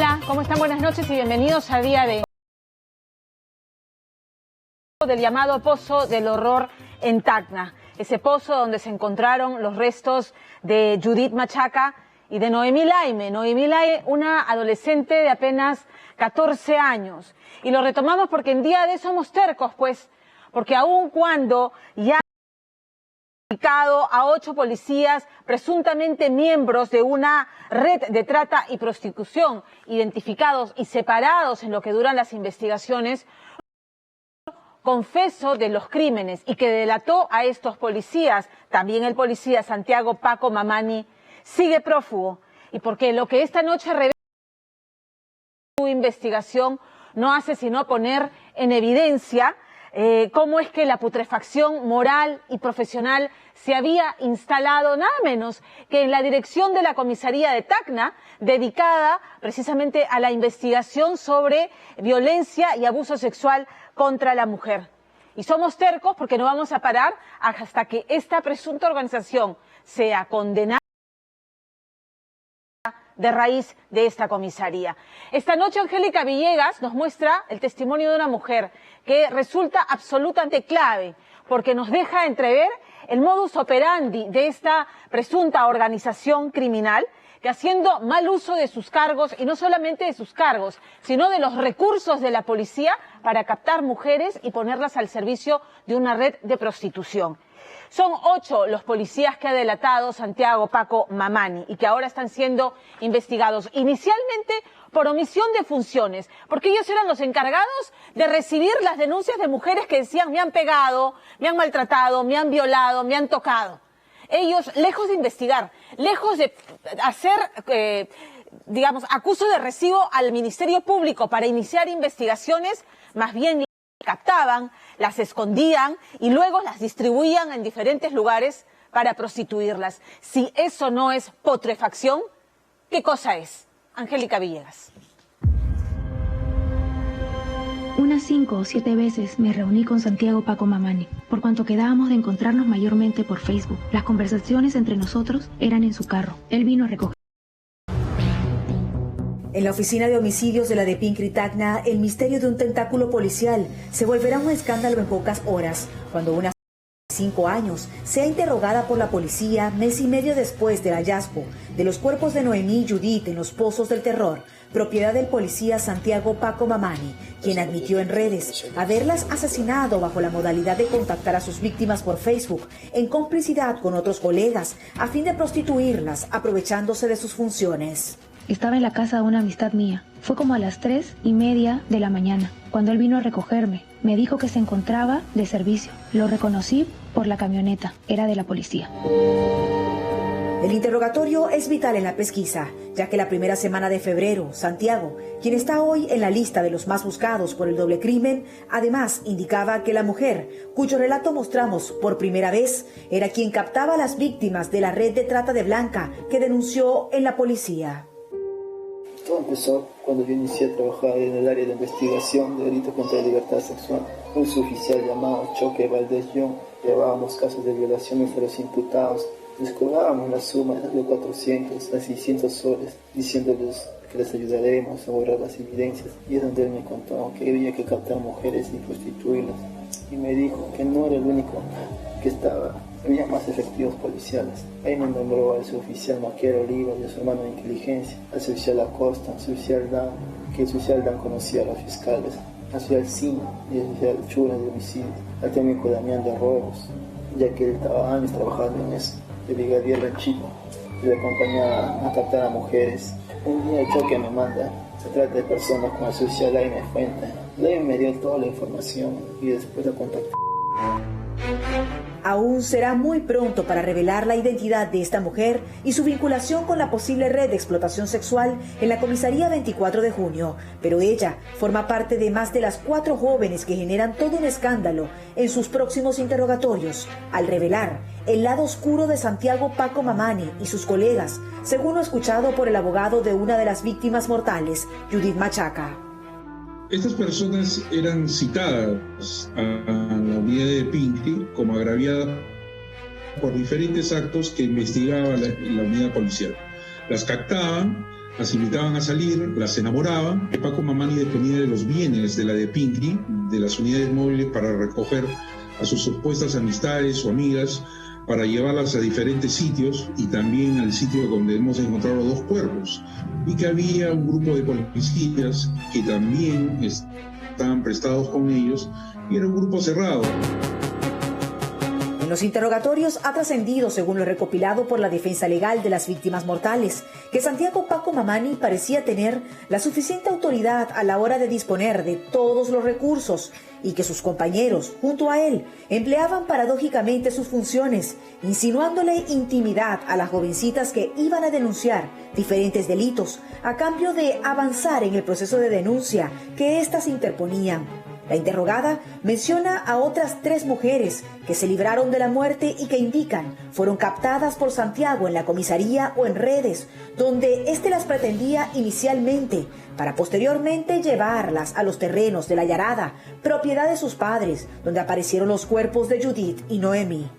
Hola, ¿cómo están? Buenas noches y bienvenidos a Día de... del llamado Pozo del Horror en Tacna. Ese pozo donde se encontraron los restos de Judith Machaca y de Noemí Laime. Noemí Laime, una adolescente de apenas 14 años. Y lo retomamos porque en día de somos tercos, pues, porque aun cuando ya a 8 policías presuntamente miembros de una red de trata y prostitución, identificados y separados en lo que duran las investigaciones, confeso de los crímenes y que delató a estos policías, también el policía Santiago Paco Mamani, sigue prófugo. Y porque lo que esta noche revela su investigación no hace sino poner en evidencia cómo es que la putrefacción moral y profesional se había instalado nada menos que en la dirección de la comisaría de Tacna, dedicada precisamente a la investigación sobre violencia y abuso sexual contra la mujer. Y somos tercos porque no vamos a parar hasta que esta presunta organización sea condenada de raíz de esta comisaría. Esta noche Angélica Villegas nos muestra el testimonio de una mujer que resulta absolutamente clave porque nos deja entrever el modus operandi de esta presunta organización criminal que haciendo mal uso de sus cargos, y no solamente de sus cargos, sino de los recursos de la policía para captar mujeres y ponerlas al servicio de una red de prostitución. Son 8 los policías que ha delatado Santiago Paco Mamani y que ahora están siendo investigados inicialmente por omisión de funciones, porque ellos eran los encargados de recibir las denuncias de mujeres que decían me han pegado, me han maltratado, me han violado, me han tocado. Ellos, lejos de investigar, lejos de hacer, digamos, acuso de recibo al Ministerio Público para iniciar investigaciones, más bien captaban, las escondían y luego las distribuían en diferentes lugares para prostituirlas. Si eso no es putrefacción, ¿qué cosa es? Angélica Villegas. Unas 5 o 7 veces me reuní con Santiago Paco Mamani, por cuanto quedábamos de encontrarnos mayormente por Facebook. Las conversaciones entre nosotros eran en su carro. Él vino a recoger. En la oficina de homicidios de la de Pincri Tacna, el misterio de un tentáculo policial se volverá un escándalo en pocas horas, cuando una 5 años sea interrogada por la policía mes y medio después del hallazgo de los cuerpos de Noemí y Judith en los Pozos del Terror, propiedad del policía Santiago Paco Mamani, quien admitió en redes haberlas asesinado bajo la modalidad de contactar a sus víctimas por Facebook en complicidad con otros colegas a fin de prostituirlas, aprovechándose de sus funciones. Estaba en la casa de una amistad mía. Fue como a las 3:30 de la mañana, cuando él vino a recogerme. Me dijo que se encontraba de servicio. Lo reconocí por la camioneta. Era de la policía. El interrogatorio es vital en la pesquisa, ya que la primera semana de febrero, Santiago, quien está hoy en la lista de los más buscados por el doble crimen, además indicaba que la mujer, cuyo relato mostramos por primera vez, era quien captaba a las víctimas de la red de trata de Blanca que denunció en la policía. Todo empezó cuando yo inicié a trabajar en el área de investigación de delitos contra la libertad sexual. Un suboficial llamado Choque Valdés Young llevábamos casos de violaciones a los imputados. Les cobrábamos la suma de 400 a 600 soles, diciéndoles que les ayudaremos a borrar las evidencias. Y es donde él me contó que había que captar mujeres y prostituirlas. Y me dijo que no era el único que estaba. Había más efectivos policiales. Ahí me nombró al suboficial Maquero Oliva y a su hermano de inteligencia, al suboficial Acosta, al suboficial Dan, que el suboficial Dan conocía a los fiscales, al suboficial Sino y al suboficial Chura de homicidio, al técnico Damián de robos, ya que él estaba años trabajando en eso, el brigadier Ranchito, y le acompañaba a captar a mujeres. Un día el Choque me manda, se trata de personas como el suboficial Laime Fuente. Laime me dio toda la información y después la contacté. Aún será muy pronto para revelar la identidad de esta mujer y su vinculación con la posible red de explotación sexual en la comisaría 24 de junio, pero ella forma parte de más de las 4 jóvenes que generan todo un escándalo en sus próximos interrogatorios, al revelar el lado oscuro de Santiago Paco Mamani y sus colegas, según lo escuchado por el abogado de una de las víctimas mortales, Judith Machaca. Estas personas eran citadas a la unidad de Pincri como agraviadas por diferentes actos que investigaba la unidad policial. Las captaban, las invitaban a salir, las enamoraban. Paco Mamani disponía de los bienes de la de Pincri, de las unidades móviles, para recoger a sus supuestas amistades o amigas, para llevarlas a diferentes sitios y también al sitio donde hemos encontrado 2 cuerpos. Y que había un grupo de policías que también estaban prestados con ellos y era un grupo cerrado. En los interrogatorios ha trascendido, según lo recopilado por la defensa legal de las víctimas mortales, que Santiago Paco Mamani parecía tener la suficiente autoridad a la hora de disponer de todos los recursos y que sus compañeros, junto a él, empleaban paradójicamente sus funciones, insinuándole intimidad a las jovencitas que iban a denunciar diferentes delitos a cambio de avanzar en el proceso de denuncia que éstas interponían. La interrogada menciona a otras 3 mujeres que se libraron de la muerte y que indican fueron captadas por Santiago en la comisaría o en redes, donde éste las pretendía inicialmente para posteriormente llevarlas a los terrenos de La Yarada, propiedad de sus padres, donde aparecieron los cuerpos de Judith y Noemí.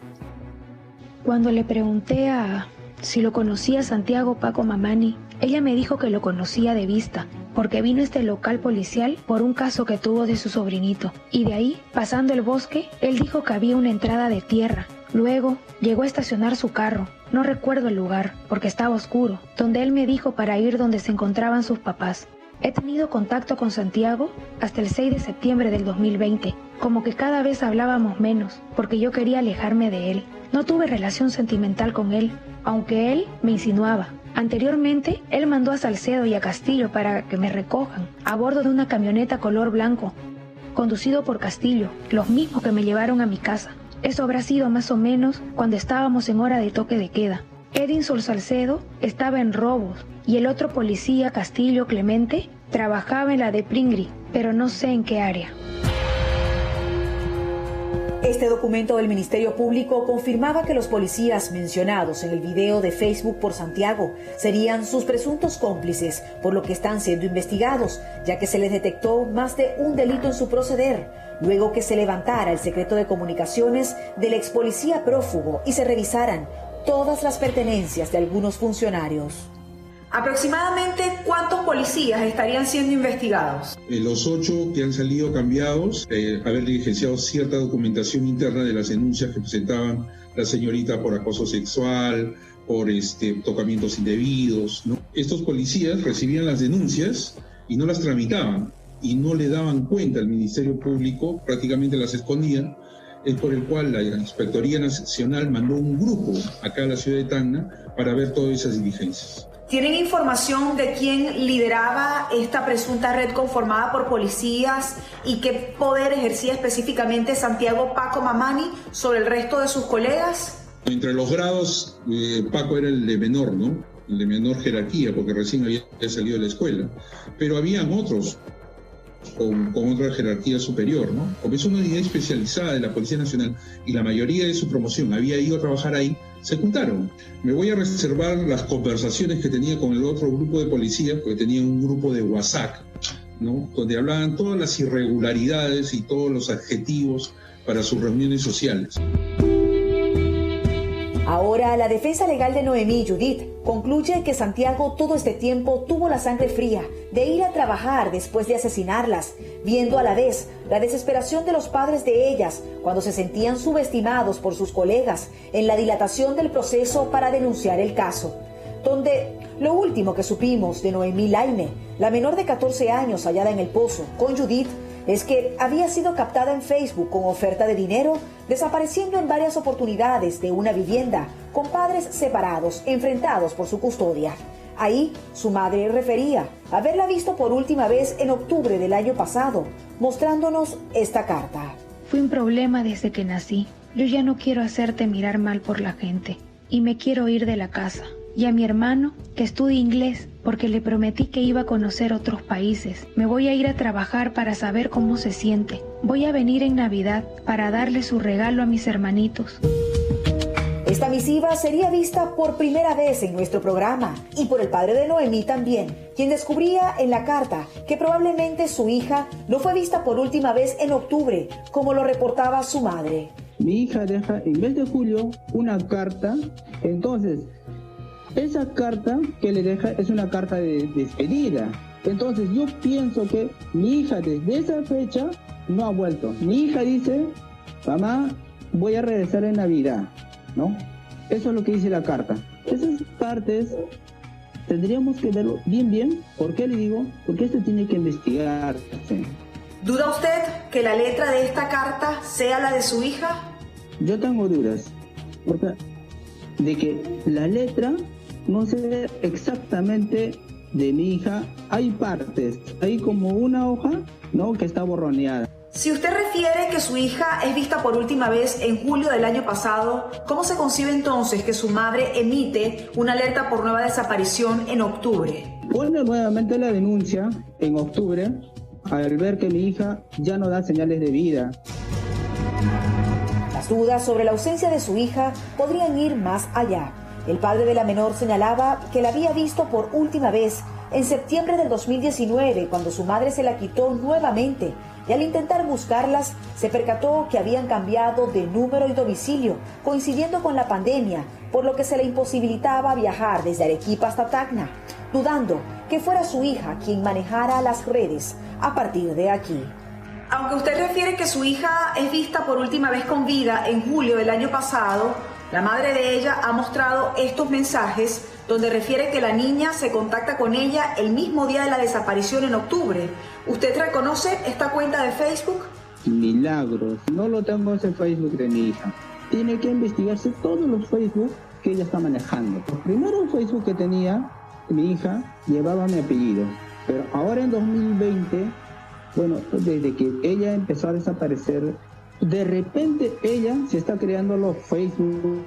Cuando le pregunté a si lo conocía Santiago Paco Mamani, ella me dijo que lo conocía de vista, porque vino a este local policial por un caso que tuvo de su sobrinito. Y de ahí, pasando el bosque, él dijo que había una entrada de tierra. Luego, llegó a estacionar su carro. No recuerdo el lugar, porque estaba oscuro, donde él me dijo para ir donde se encontraban sus papás. He tenido contacto con Santiago hasta el 6 de septiembre del 2020, como que cada vez hablábamos menos, porque yo quería alejarme de él. No tuve relación sentimental con él, aunque él me insinuaba. Anteriormente, él mandó a Salcedo y a Castillo para que me recojan, a bordo de una camioneta color blanco, conducido por Castillo, los mismos que me llevaron a mi casa. Eso habrá sido más o menos cuando estábamos en hora de toque de queda. Edinson Salcedo estaba en robos y el otro policía, Castillo Clemente, trabajaba en la de Pringri, pero no sé en qué área. Este documento del Ministerio Público confirmaba que los policías mencionados en el video de Facebook por Santiago serían sus presuntos cómplices, por lo que están siendo investigados, ya que se les detectó más de un delito en su proceder, luego que se levantara el secreto de comunicaciones del ex policía prófugo y se revisaran todas las pertenencias de algunos funcionarios. ¿Aproximadamente cuántos policías estarían siendo investigados? Los 8 que han salido cambiados, haber diligenciado cierta documentación interna de las denuncias que presentaban la señorita por acoso sexual, por tocamientos indebidos, ¿no? Estos policías recibían las denuncias y no las tramitaban y no le daban cuenta al Ministerio Público, prácticamente las escondían. Es por el cual la Inspectoría Nacional mandó un grupo acá a la ciudad de Tacna para ver todas esas diligencias. ¿Tienen información de quién lideraba esta presunta red conformada por policías y qué poder ejercía específicamente Santiago Paco Mamani sobre el resto de sus colegas? Entre los grados, Paco era el de menor, ¿no? El de menor jerarquía, porque recién había salido de la escuela. Pero habían otros con otra jerarquía superior, ¿no? Como es una unidad especializada de la Policía Nacional y la mayoría de su promoción había ido a trabajar ahí, se juntaron. Me voy a reservar las conversaciones que tenía con el otro grupo de policías, porque tenían un grupo de WhatsApp, ¿no? Donde hablaban todas las irregularidades y todos los adjetivos para sus reuniones sociales. Ahora, la defensa legal de Noemí y Judith concluye que Santiago todo este tiempo tuvo la sangre fría de ir a trabajar después de asesinarlas, viendo a la vez la desesperación de los padres de ellas cuando se sentían subestimados por sus colegas en la dilatación del proceso para denunciar el caso. Donde lo último que supimos de Noemí Laine, la menor de 14 años hallada en el pozo con Judith, es que había sido captada en Facebook con oferta de dinero, desapareciendo en varias oportunidades de una vivienda, con padres separados, enfrentados por su custodia. Ahí, su madre refería haberla visto por última vez en octubre del año pasado, mostrándonos esta carta. Fue un problema desde que nací. Yo ya no quiero hacerte mirar mal por la gente, y me quiero ir de la casa. Y a mi hermano, que estudia inglés, porque le prometí que iba a conocer otros países. Me voy a ir a trabajar para saber cómo se siente. Voy a venir en Navidad para darle su regalo a mis hermanitos. Esta misiva sería vista por primera vez en nuestro programa y por el padre de Noemí también, quien descubría en la carta que probablemente su hija no fue vista por última vez en octubre, como lo reportaba su madre. Mi hija deja en mes de julio una carta, entonces esa carta que le deja es una carta de despedida. Entonces yo pienso que mi hija desde esa fecha no ha vuelto. Mi hija dice, mamá, voy a regresar en Navidad, ¿no? Eso es lo que dice la carta. Esas partes tendríamos que verlo bien. ¿Por qué le digo? Porque esto tiene que investigarse. ¿Duda usted que la letra de esta carta sea la de su hija? Yo tengo dudas, porque de que la letra no sé exactamente de mi hija. Hay partes, hay como una hoja, ¿no?, que está borroneada. Si usted refiere que su hija es vista por última vez en julio del año pasado, ¿cómo se concibe entonces que su madre emite una alerta por nueva desaparición en octubre? Pone nuevamente la denuncia en octubre al ver que mi hija ya no da señales de vida. Las dudas sobre la ausencia de su hija podrían ir más allá. El padre de la menor señalaba que la había visto por última vez en septiembre del 2019, cuando su madre se la quitó nuevamente, y al intentar buscarlas se percató que habían cambiado de número y domicilio, coincidiendo con la pandemia, por lo que se le imposibilitaba viajar desde Arequipa hasta Tacna, dudando que fuera su hija quien manejara las redes a partir de aquí. Aunque usted refiere que su hija es vista por última vez con vida en julio del año pasado, la madre de ella ha mostrado estos mensajes donde refiere que la niña se contacta con ella el mismo día de la desaparición en octubre. ¿Usted reconoce esta cuenta de Facebook? Milagros, no lo tengo ese Facebook de mi hija. Tiene que investigarse todos los Facebook que ella está manejando. El primero Facebook que tenía mi hija llevaba mi apellido, pero ahora en 2020, bueno, desde que ella empezó a desaparecer, de repente ella se está creando los Facebook,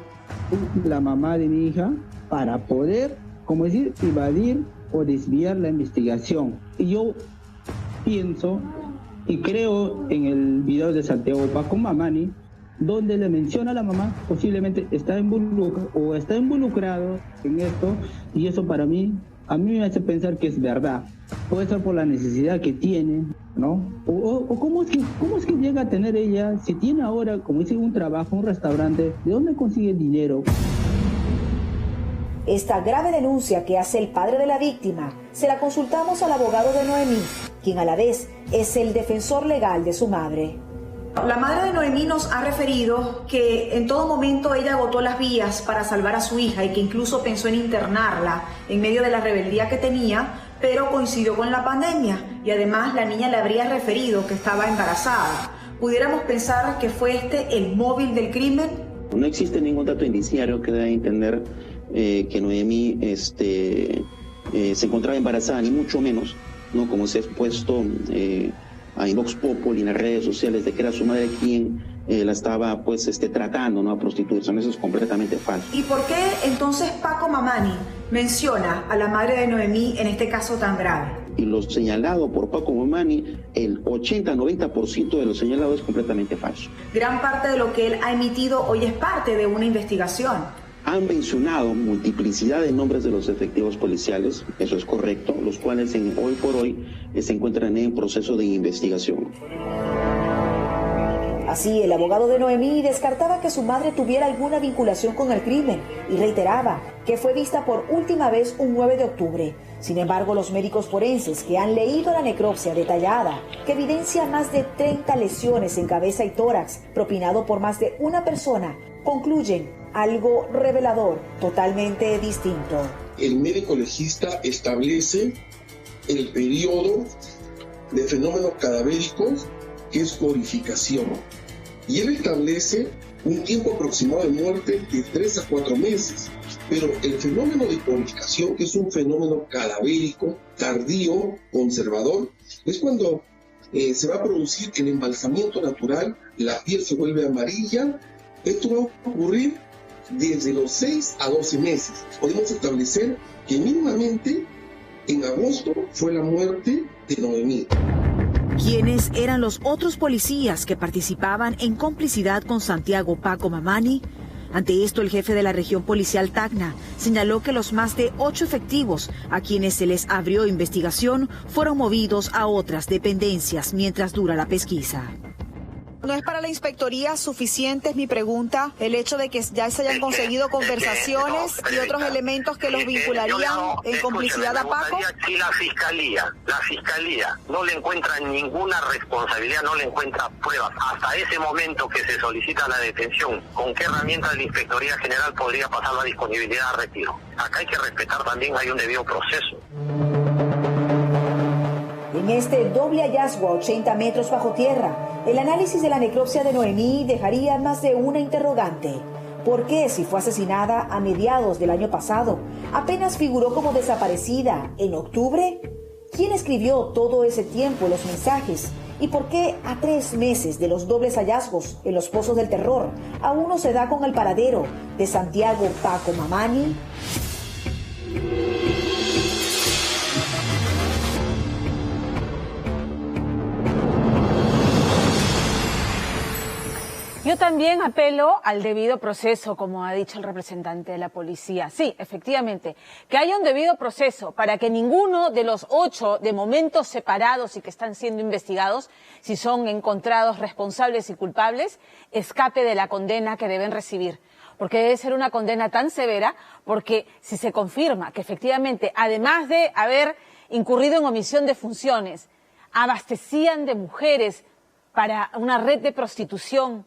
la mamá de mi hija, para poder, como decir, evadir o desviar la investigación. Y yo pienso y creo en el video de Santiago Paco Mamani, donde le menciona a la mamá, posiblemente está involucrado en esto, y eso para mí, a mí me hace pensar que es verdad. Puede ser por la necesidad que tiene, ¿no? O ¿cómo es que llega a tener ella, si tiene ahora, como dice, un trabajo, un restaurante, ¿de dónde consigue dinero? Esta grave denuncia que hace el padre de la víctima se la consultamos al abogado de Noemí, quien a la vez es el defensor legal de su madre. La madre de Noemí nos ha referido que en todo momento ella agotó las vías para salvar a su hija y que incluso pensó en internarla en medio de la rebeldía que tenía, pero coincidió con la pandemia y además la niña le habría referido que estaba embarazada. ¿Pudiéramos pensar que fue este el móvil del crimen? No existe ningún dato indiciario que dé a entender que Noemí se encontraba embarazada, ni mucho menos, ¿no?, como se ha expuesto en Vox Populi, en las redes sociales, de que era su madre quien la estaba tratando, ¿no?, a prostituirse. Eso es completamente falso. ¿Y por qué entonces Paco Mamani menciona a la madre de Noemí en este caso tan grave? Y lo señalado por Paco Mamani, el 80-90% de lo señalado es completamente falso. Gran parte de lo que él ha emitido hoy es parte de una investigación. Han mencionado multiplicidad de nombres de los efectivos policiales, eso es correcto, los cuales hoy por hoy se encuentran en proceso de investigación. Así, el abogado de Noemí descartaba que su madre tuviera alguna vinculación con el crimen y reiteraba que fue vista por última vez un 9 de octubre. Sin embargo, los médicos forenses que han leído la necropsia detallada, que evidencia más de 30 lesiones en cabeza y tórax, propinado por más de una persona, concluyen algo revelador, totalmente distinto. El médico legista establece el periodo de fenómenos cadavéricos, que es corificación, y él establece un tiempo aproximado de muerte de 3 a 4 meses. Pero el fenómeno de corificación, que es un fenómeno cadavérico, tardío, conservador, es cuando se va a producir el embalsamiento natural, la piel se vuelve amarilla. Esto va a ocurrir desde los 6 a 12 meses. Podemos establecer que mínimamente en agosto fue la muerte de Noemí. ¿Quiénes eran los otros policías que participaban en complicidad con Santiago Paco Mamani? Ante esto, el jefe de la región policial Tacna señaló que los más de 8 efectivos a quienes se les abrió investigación fueron movidos a otras dependencias mientras dura la pesquisa. ¿No es para la inspectoría suficiente, es mi pregunta, el hecho de que ya se hayan conseguido conversaciones y otros elementos que los vincularían en complicidad a Paco? Si la fiscalía no le encuentra ninguna responsabilidad, no le encuentra pruebas hasta ese momento que se solicita la detención, ¿con qué herramientas de la Inspectoría General podría pasar la disponibilidad a retiro? Acá hay que respetar también, hay un debido proceso. En este doble hallazgo a 80 metros bajo tierra, el análisis de la necropsia de Noemí dejaría más de una interrogante. ¿Por qué, si fue asesinada a mediados del año pasado, apenas figuró como desaparecida en octubre? ¿Quién escribió todo ese tiempo los mensajes? ¿Y por qué a 3 meses de los dobles hallazgos en los pozos del terror aún no se da con el paradero de Santiago Paco Mamani? Yo también apelo al debido proceso, como ha dicho el representante de la policía. Sí, efectivamente, que haya un debido proceso para que ninguno de los 8 de momentos separados y que están siendo investigados, si son encontrados responsables y culpables, escape de la condena que deben recibir. Porque debe ser una condena tan severa, porque si se confirma que efectivamente, además de haber incurrido en omisión de funciones, abastecían de mujeres para una red de prostitución,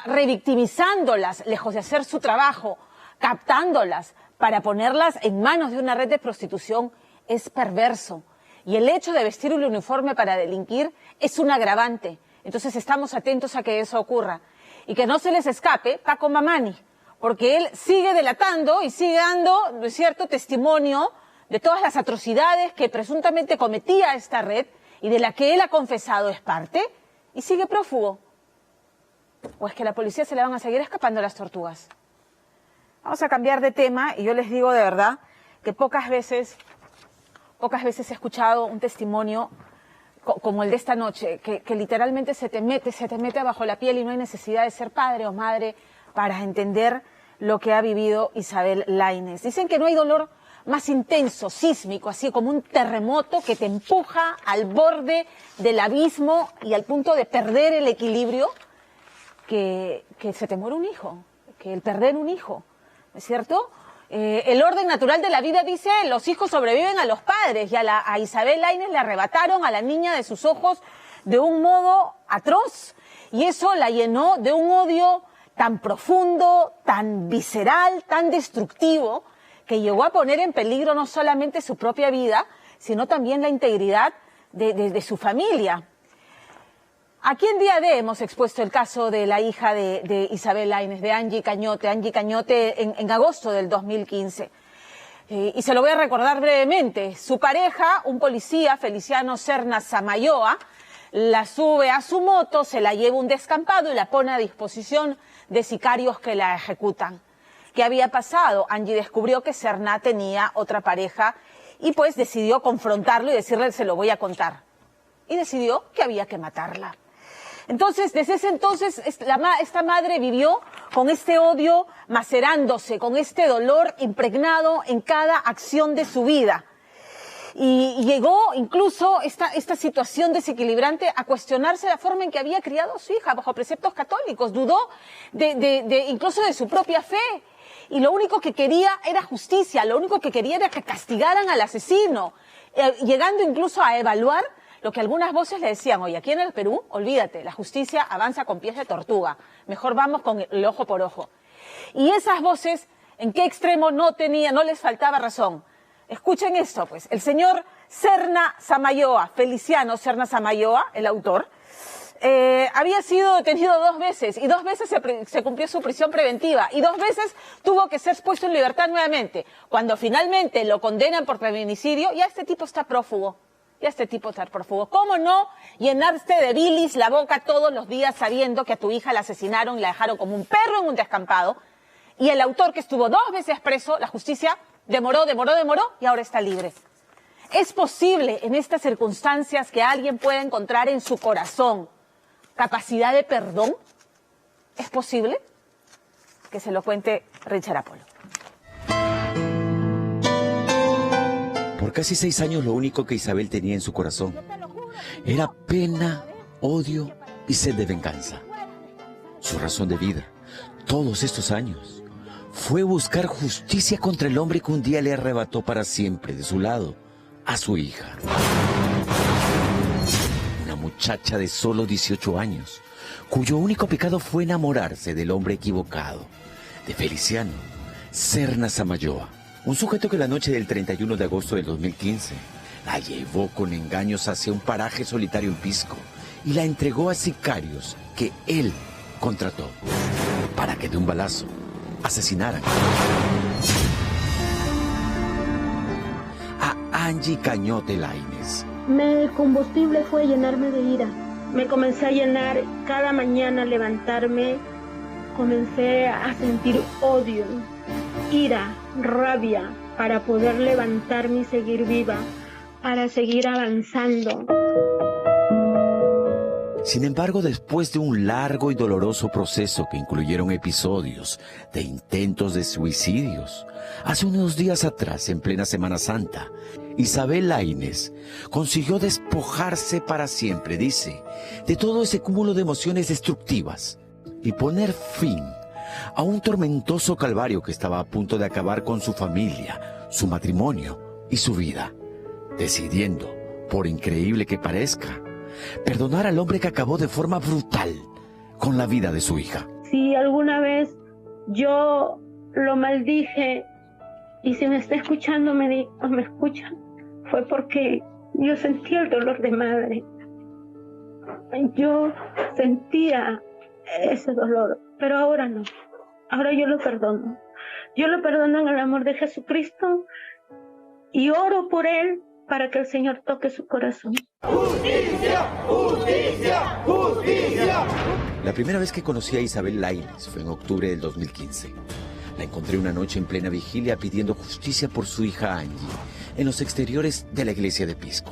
revictimizándolas, lejos de hacer su trabajo, captándolas para ponerlas en manos de una red de prostitución, es perverso. Y el hecho de vestir un uniforme para delinquir es un agravante. Entonces estamos atentos a que eso ocurra. Y que no se les escape Paco Mamani, porque él sigue delatando y sigue dando, ¿no es cierto?, testimonio de todas las atrocidades que presuntamente cometía esta red y de la que él ha confesado es parte, y sigue prófugo. ¿O es que a la policía se le van a seguir escapando las tortugas? Vamos a cambiar de tema y yo les digo de verdad que pocas veces he escuchado un testimonio como el de esta noche, que literalmente se te mete bajo la piel y no hay necesidad de ser padre o madre para entender lo que ha vivido Isabel Lainez. Dicen que no hay dolor más intenso, sísmico, así como un terremoto que te empuja al borde del abismo y al punto de perder el equilibrio, que se te muere un hijo, que el perder un hijo, ¿no es cierto? El orden natural de la vida dice, los hijos sobreviven a los padres, y a Isabel Lainez le arrebataron a la niña de sus ojos de un modo atroz, y eso la llenó de un odio tan profundo, tan visceral, tan destructivo, que llegó a poner en peligro no solamente su propia vida, sino también la integridad de su familia. Aquí en Día D hemos expuesto el caso de la hija de Isabel Lainez, de Angie Cañote, en agosto del 2015. Y se lo voy a recordar brevemente. Su pareja, un policía, Feliciano Serna Samayoa, la sube a su moto, se la lleva a un descampado y la pone a disposición de sicarios que la ejecutan. ¿Qué había pasado? Angie descubrió que Serna tenía otra pareja y pues decidió confrontarlo y decirle, se lo voy a contar. Y decidió que había que matarla. Entonces, desde ese entonces, esta madre vivió con este odio macerándose, con este dolor impregnado en cada acción de su vida. Y llegó incluso esta situación desequilibrante a cuestionarse la forma en que había criado a su hija, bajo preceptos católicos. Dudó incluso de su propia fe. Y lo único que quería era justicia, lo único que quería era que castigaran al asesino, llegando incluso a evaluar lo que algunas voces le decían, oye, aquí en el Perú, olvídate, la justicia avanza con pies de tortuga, mejor vamos con el ojo por ojo. Y esas voces, ¿en qué extremo no les faltaba razón? Escuchen esto, pues, el señor Serna Samayoa, Feliciano Serna Samayoa, el autor, había sido detenido 2 veces, y 2 veces se cumplió su prisión preventiva, y 2 veces tuvo que ser puesto en libertad nuevamente. Cuando finalmente lo condenan por feminicidio, ya este tipo está prófugo. ¿Cómo no llenarse de bilis la boca todos los días sabiendo que a tu hija la asesinaron y la dejaron como un perro en un descampado? Y el autor, que estuvo 2 veces preso, la justicia demoró y ahora está libre. ¿Es posible en estas circunstancias que alguien pueda encontrar en su corazón capacidad de perdón? ¿Es posible? Que se lo cuente Richard Apolo. Por casi 6 años lo único que Isabel tenía en su corazón era pena, odio y sed de venganza. Su razón de vida, todos estos años, fue buscar justicia contra el hombre que un día le arrebató para siempre de su lado a su hija. Una muchacha de solo 18 años, cuyo único pecado fue enamorarse del hombre equivocado, de Feliciano Serna Samayoa, un sujeto que la noche del 31 de agosto del 2015 la llevó con engaños hacia un paraje solitario en Pisco y la entregó a sicarios que él contrató para que de un balazo asesinaran a Angie Cañote Lainez. Mi combustible fue llenarme de ira. Me comencé a llenar cada mañana al levantarme. Comencé a sentir odio, ira, rabia para poder levantarme y seguir viva, para seguir avanzando. Sin embargo, después de un largo y doloroso proceso que incluyeron episodios de intentos de suicidios, hace unos días atrás, en plena Semana Santa, Isabel Lainez consiguió despojarse para siempre, dice, de todo ese cúmulo de emociones destructivas y poner fin a un tormentoso calvario que estaba a punto de acabar con su familia, su matrimonio y su vida, decidiendo, por increíble que parezca, perdonar al hombre que acabó de forma brutal con la vida de su hija. Si alguna vez yo lo maldije, y si me está escuchando o me escucha, fue porque yo sentía el dolor de madre. Yo sentía ese dolor, pero ahora no. Ahora yo lo perdono. Yo lo perdono en el amor de Jesucristo y oro por él para que el Señor toque su corazón. ¡Justicia! ¡Justicia! ¡Justicia! La primera vez que conocí a Isabel Lainez fue en octubre del 2015. La encontré una noche en plena vigilia pidiendo justicia por su hija Angie en los exteriores de la iglesia de Pisco.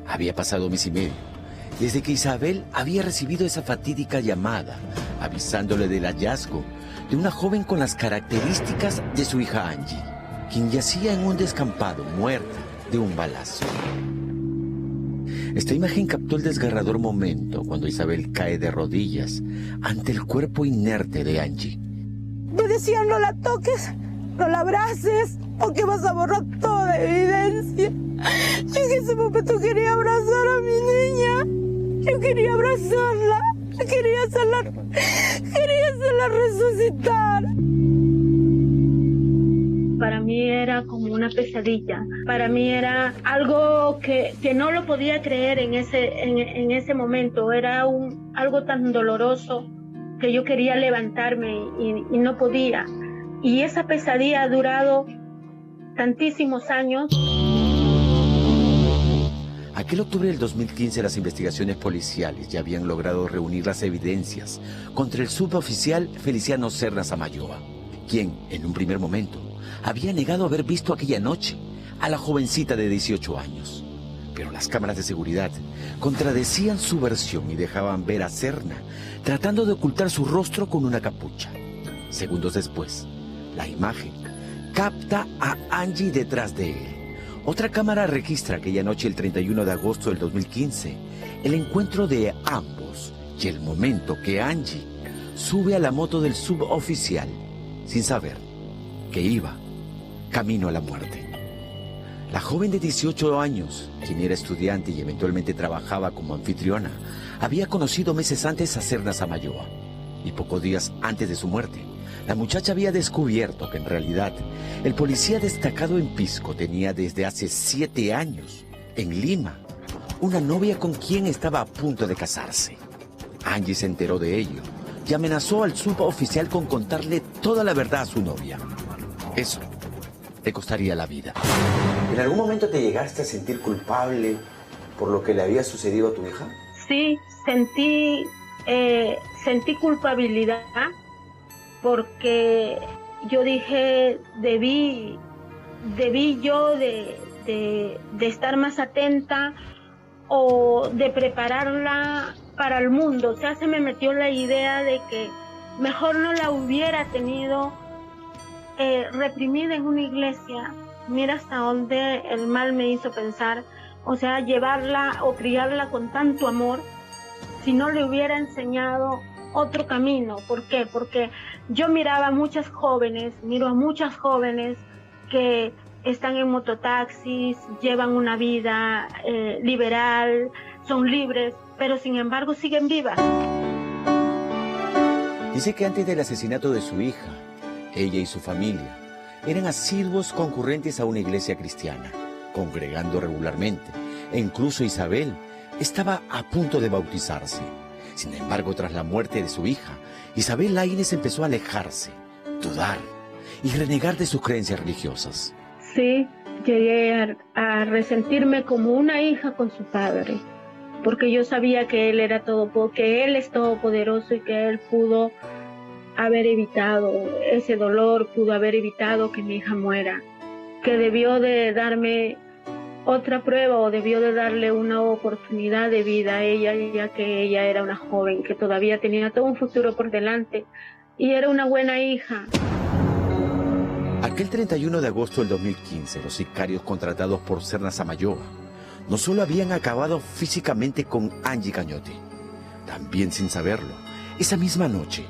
Había pasado mes y medio desde que Isabel había recibido esa fatídica llamada avisándole del hallazgo de una joven con las características de su hija Angie, quien yacía en un descampado muerta de un balazo. Esta imagen captó el desgarrador momento cuando Isabel cae de rodillas ante el cuerpo inerte de Angie. Me decían, no la toques, no la abraces, porque vas a borrar toda evidencia. Yo en ese momento quería abrazar a mi niña. Yo quería abrazarla, quería hacerla resucitar. Para mí era como una pesadilla. Para mí era algo que no lo podía creer en ese momento. Era algo tan doloroso que yo quería levantarme y no podía. Y esa pesadilla ha durado tantísimos años. Aquel octubre del 2015 las investigaciones policiales ya habían logrado reunir las evidencias contra el suboficial Feliciano Serna Samayoa, quien, en un primer momento, había negado haber visto aquella noche a la jovencita de 18 años. Pero las cámaras de seguridad contradecían su versión y dejaban ver a Serna tratando de ocultar su rostro con una capucha. Segundos después, la imagen capta a Angie detrás de él. Otra cámara registra aquella noche, el 31 de agosto del 2015, el encuentro de ambos y el momento que Angie sube a la moto del suboficial sin saber que iba camino a la muerte. La joven de 18 años, quien era estudiante y eventualmente trabajaba como anfitriona, había conocido meses antes a Serna Samayoa. Y pocos días antes de su muerte, la muchacha había descubierto que en realidad el policía destacado en Pisco tenía desde hace 7 años, en Lima, una novia con quien estaba a punto de casarse. Angie se enteró de ello y amenazó al suboficial con contarle toda la verdad a su novia. Eso le costaría la vida. ¿En algún momento te llegaste a sentir culpable por lo que le había sucedido a tu hija? Sí, sentí culpabilidad porque yo dije, debí yo de estar más atenta o de prepararla para el mundo. O sea, se me metió la idea de que mejor no la hubiera tenido reprimida en una iglesia. Mira hasta dónde el mal me hizo pensar. O sea, llevarla o criarla con tanto amor si no le hubiera enseñado otro camino. ¿Por qué? Porque yo miraba a muchas jóvenes, miro a muchas jóvenes que están en mototaxis, llevan una vida liberal, son libres, pero sin embargo siguen vivas. Dice que antes del asesinato de su hija, ella y su familia eran asiduos concurrentes a una iglesia cristiana, congregando regularmente, e incluso Isabel estaba a punto de bautizarse. Sin embargo, tras la muerte de su hija, Isabel Laínez empezó a alejarse, dudar y renegar de sus creencias religiosas. Sí, llegué a resentirme como una hija con su padre, porque yo sabía que él era que él es todopoderoso y que él pudo haber evitado ese dolor, pudo haber evitado que mi hija muera, que debió de darme otra prueba o debió de darle una oportunidad de vida a ella, ya que ella era una joven que todavía tenía todo un futuro por delante y era una buena hija. Aquel 31 de agosto del 2015, los sicarios contratados por Serna Samayoa no solo habían acabado físicamente con Angie Cañote, también sin saberlo, esa misma noche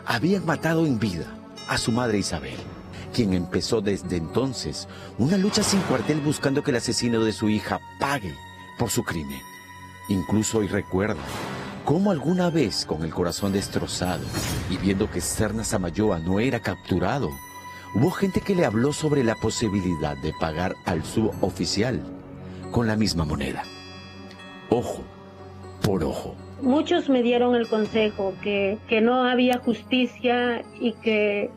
habían matado en vida a su madre Isabel, quien empezó desde entonces una lucha sin cuartel buscando que el asesino de su hija pague por su crimen. Incluso hoy recuerda cómo alguna vez, con el corazón destrozado y viendo que Serna Samayoa no era capturado, hubo gente que le habló sobre la posibilidad de pagar al suboficial con la misma moneda. Ojo por ojo. Muchos me dieron el consejo que no había justicia y que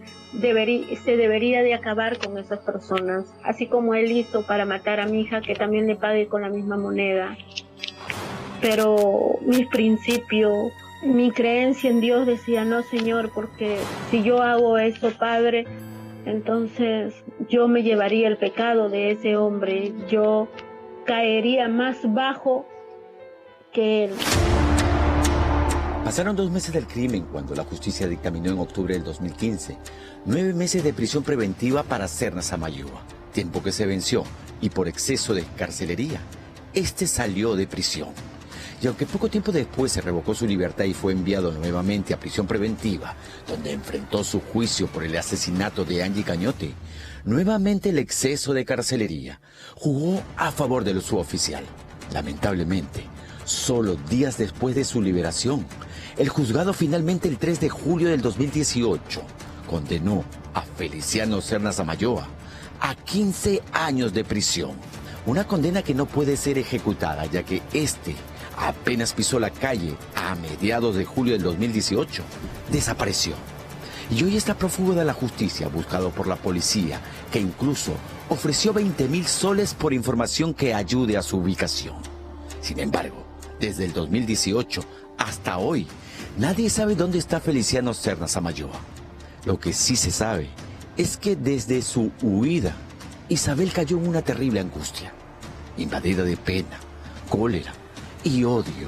se debería de acabar con esas personas, así como él hizo para matar a mi hija, que también le pague con la misma moneda. Pero mi principio, mi creencia en Dios decía, no, Señor, porque si yo hago eso, Padre, entonces yo me llevaría el pecado de ese hombre, yo caería más bajo que él. Pasaron 2 meses del crimen cuando la justicia dictaminó en octubre del 2015 9 meses de prisión preventiva para Serna Samayoa, tiempo que se venció y por exceso de carcelería, este salió de prisión. Y aunque poco tiempo después se revocó su libertad y fue enviado nuevamente a prisión preventiva, donde enfrentó su juicio por el asesinato de Angie Cañote, nuevamente el exceso de carcelería jugó a favor del suboficial. Lamentablemente, solo días después de su liberación, el juzgado finalmente el 3 de julio del 2018 condenó a Feliciano Serna Samayoa a 15 años de prisión. Una condena que no puede ser ejecutada ya que este apenas pisó la calle a mediados de julio del 2018, desapareció. Y hoy está prófugo de la justicia, buscado por la policía, que incluso ofreció 20.000 soles por información que ayude a su ubicación. Sin embargo, desde el 2018 hasta hoy, nadie sabe dónde está Feliciano Serna Samayoa. Lo que sí se sabe es que desde su huida, Isabel cayó en una terrible angustia, invadida de pena, cólera y odio.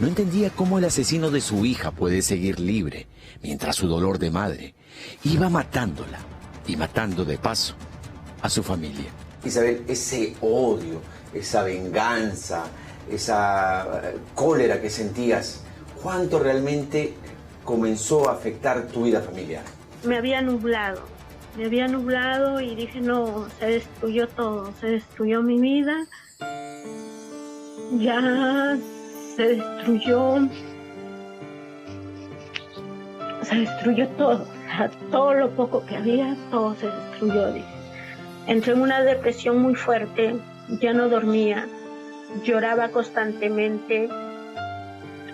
No entendía cómo el asesino de su hija puede seguir libre, mientras su dolor de madre iba matándola y matando de paso a su familia. Isabel, ese odio, esa venganza, esa cólera que sentías, ¿cuánto realmente comenzó a afectar tu vida familiar? Me había nublado y dije, no, se destruyó todo, se destruyó mi vida, ya se destruyó todo, o sea, todo lo poco que había, todo se destruyó, dije. Entré en una depresión muy fuerte, ya no dormía, lloraba constantemente,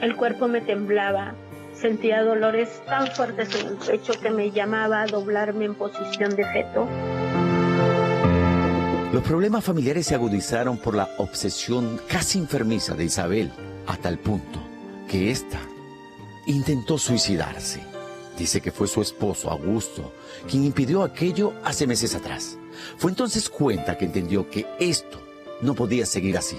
el cuerpo me temblaba, sentía dolores tan fuertes en el pecho que me llamaba a doblarme en posición de feto. Los problemas familiares se agudizaron por la obsesión casi enfermiza de Isabel, a tal punto que ésta intentó suicidarse. Dice que fue su esposo, Augusto, quien impidió aquello hace meses atrás. Fue entonces cuenta que entendió que esto no podía seguir así,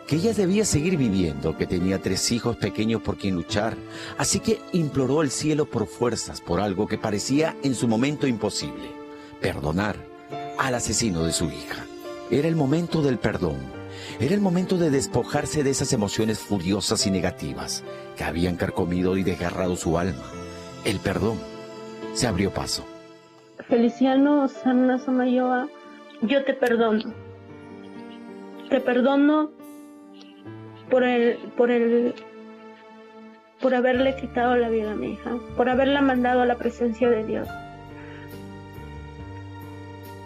que ella debía seguir viviendo, que tenía 3 hijos pequeños por quien luchar, así que imploró al cielo por fuerzas por algo que parecía en su momento imposible: perdonar al asesino de su hija. Era el momento del perdón, Era el momento de despojarse de esas emociones furiosas y negativas que habían carcomido y desgarrado su alma. El perdón se abrió paso. Feliciano Sernas Samayoa, yo te perdono. Te perdono por haberle quitado la vida a mi hija, por haberla mandado a la presencia de Dios.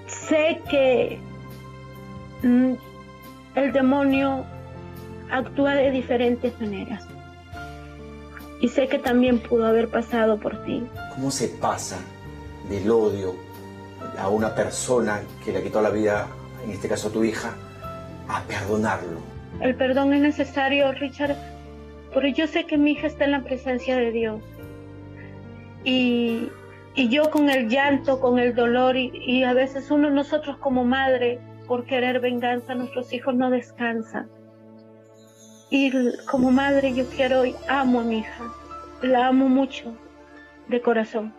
Sé que el demonio actúa de diferentes maneras. Y sé que también pudo haber pasado por ti. ¿Cómo se pasa del odio a una persona que le quitó la vida, en este caso a tu hija, a perdonarlo? El perdón es necesario, Richard, porque yo sé que mi hija está en la presencia de Dios. Y yo con el llanto, con el dolor, y a veces nosotros como madre, por querer venganza, nuestros hijos no descansan. Y como madre yo quiero y amo a mi hija, la amo mucho, de corazón.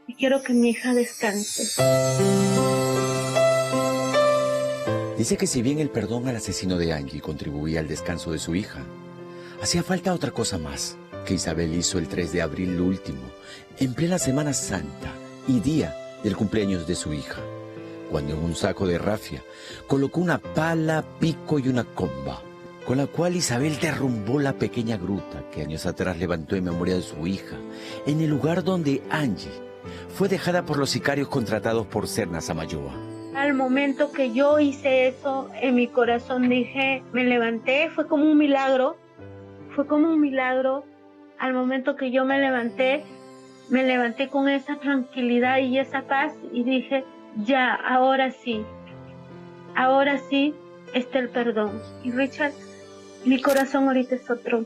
Y quiero que mi hija descanse. Dice que si bien el perdón al asesino de Angie contribuía al descanso de su hija, hacía falta otra cosa más que Isabel hizo el 3 de abril último, en plena Semana Santa y día del cumpleaños de su hija, cuando en un saco de rafia colocó una pala, pico y una comba, con la cual Isabel derrumbó la pequeña gruta que años atrás levantó en memoria de su hija, en el lugar donde Angie fue dejada por los sicarios contratados por Sernas Samayoa. Al momento que yo hice eso, en mi corazón dije, me levanté, fue como un milagro. Al momento que yo me levanté con esa tranquilidad y esa paz y dije, ya, ahora sí está el perdón. Y Richard, mi corazón ahorita es otro.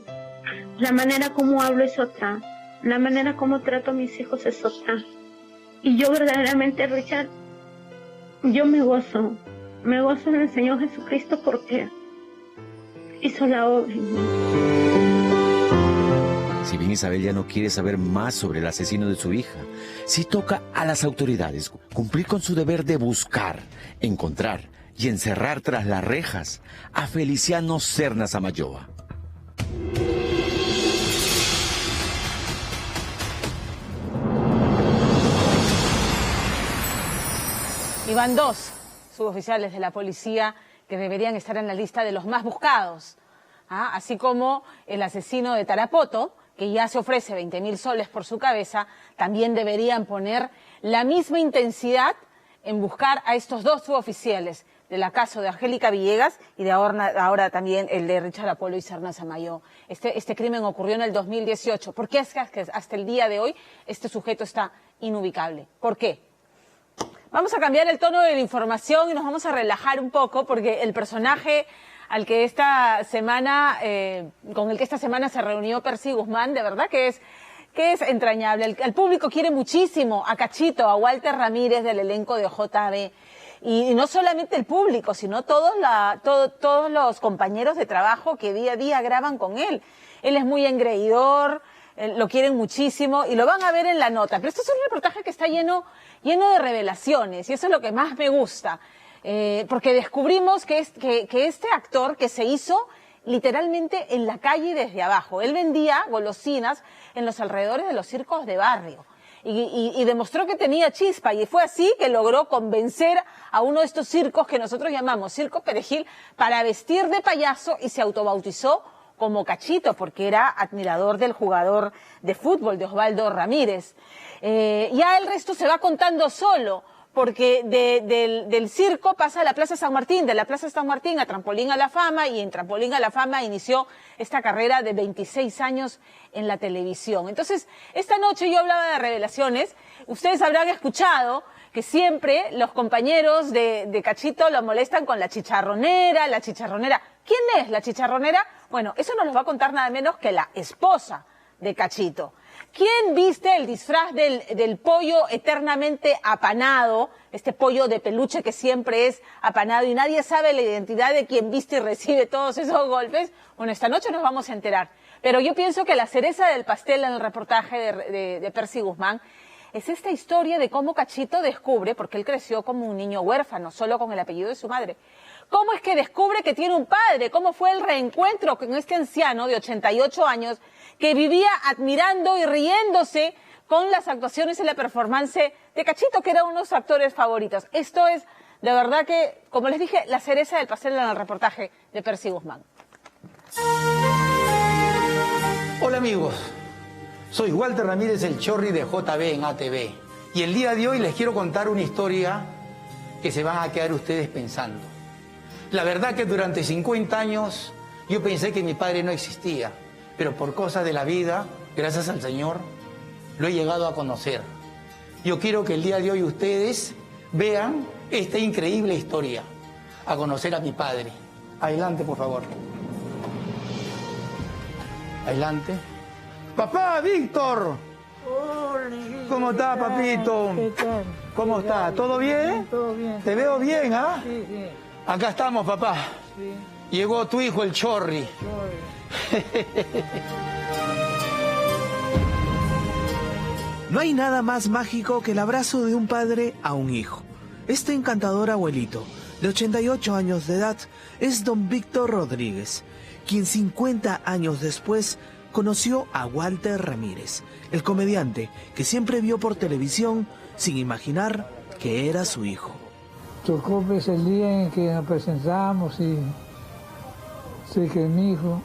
La manera como hablo es otra. La manera como trato a mis hijos es otra. Y yo verdaderamente, Richard, yo me gozo en el Señor Jesucristo porque hizo la obra. Si bien Isabel ya no quiere saber más sobre el asesino de su hija, sí toca a las autoridades cumplir con su deber de buscar, encontrar y encerrar tras las rejas a Feliciano Sernas Samayoa. Y van 2 suboficiales de la policía que deberían estar en la lista de los más buscados, así como el asesino de Tarapoto, que ya se ofrece 20.000 soles por su cabeza. También deberían poner la misma intensidad en buscar a estos 2 suboficiales del caso de Angélica Villegas y de ahora también el de Richard Apolo y Sernas Samayoa. Este crimen ocurrió en el 2018. ¿Por qué es que hasta el día de hoy este sujeto está inubicable? ¿Por qué? Vamos a cambiar el tono de la información y nos vamos a relajar un poco porque el personaje al que esta semana, con el que esta semana se reunió Percy Guzmán, de verdad que es entrañable. El público quiere muchísimo a Cachito, a Walter Ramírez del elenco de JB. Y no solamente el público, sino todos los compañeros de trabajo que día a día graban con él. Él es muy engreidor, lo quieren muchísimo y lo van a ver en la nota. Pero esto es un reportaje que está lleno de revelaciones y eso es lo que más me gusta. Porque descubrimos que este actor que se hizo literalmente en la calle desde abajo. Él vendía golosinas en los alrededores de los circos de barrio. Y demostró que tenía chispa y fue así que logró convencer a uno de estos circos que nosotros llamamos Circo Perejil para vestir de payaso y se autobautizó como Cachito porque era admirador del jugador de fútbol de Osvaldo Ramírez. Ya el resto se va contando solo porque del circo pasa a la Plaza San Martín, de la Plaza San Martín a Trampolín a la Fama y en Trampolín a la Fama inició esta carrera de 26 años en la televisión. Entonces, esta noche yo hablaba de revelaciones. Ustedes habrán escuchado que siempre los compañeros de Cachito lo molestan con la chicharronera. ¿Quién es la chicharronera? Bueno, eso nos lo va a contar nada menos que la esposa de Cachito. ¿Quién viste el disfraz del pollo eternamente apanado? Este pollo de peluche que siempre es apanado y nadie sabe la identidad de quien viste y recibe todos esos golpes. Bueno, esta noche nos vamos a enterar. Pero yo pienso que la cereza del pastel en el reportaje de Percy Guzmán es esta historia de cómo Cachito descubre, porque él creció como un niño huérfano, solo con el apellido de su madre, ¿Cómo es que descubre que tiene un padre? ¿Cómo fue el reencuentro con este anciano de 88 años que vivía admirando y riéndose con las actuaciones y la performance de Cachito, que era uno de sus actores favoritos? Esto es, de verdad que, como les dije, la cereza del pastel en el reportaje de Percy Guzmán. Hola amigos, soy Walter Ramírez, el Chorri de JB en ATV. Y el día de hoy les quiero contar una historia que se van a quedar ustedes pensando. La verdad que durante 50 años yo pensé que mi padre no existía, pero por cosas de la vida, gracias al Señor, lo he llegado a conocer. Yo quiero que el día de hoy ustedes vean esta increíble historia, a conocer a mi padre. Adelante, por favor. Adelante. ¡Papá, Víctor! ¿Cómo está, papito? ¿Qué tal? ¿Cómo está? ¿Todo bien? Todo bien. ¿Te veo bien, ah? Sí, sí. Acá estamos, papá. Sí. Llegó tu hijo, el Chorri. No hay nada más mágico que el abrazo de un padre a un hijo. Este encantador abuelito, de 88 años de edad, es don Víctor Rodríguez, quien 50 años después conoció a Walter Ramírez, el comediante que siempre vio por televisión sin imaginar que era su hijo. Tocó pues el día en que nos presentamos y sé que es mi hijo.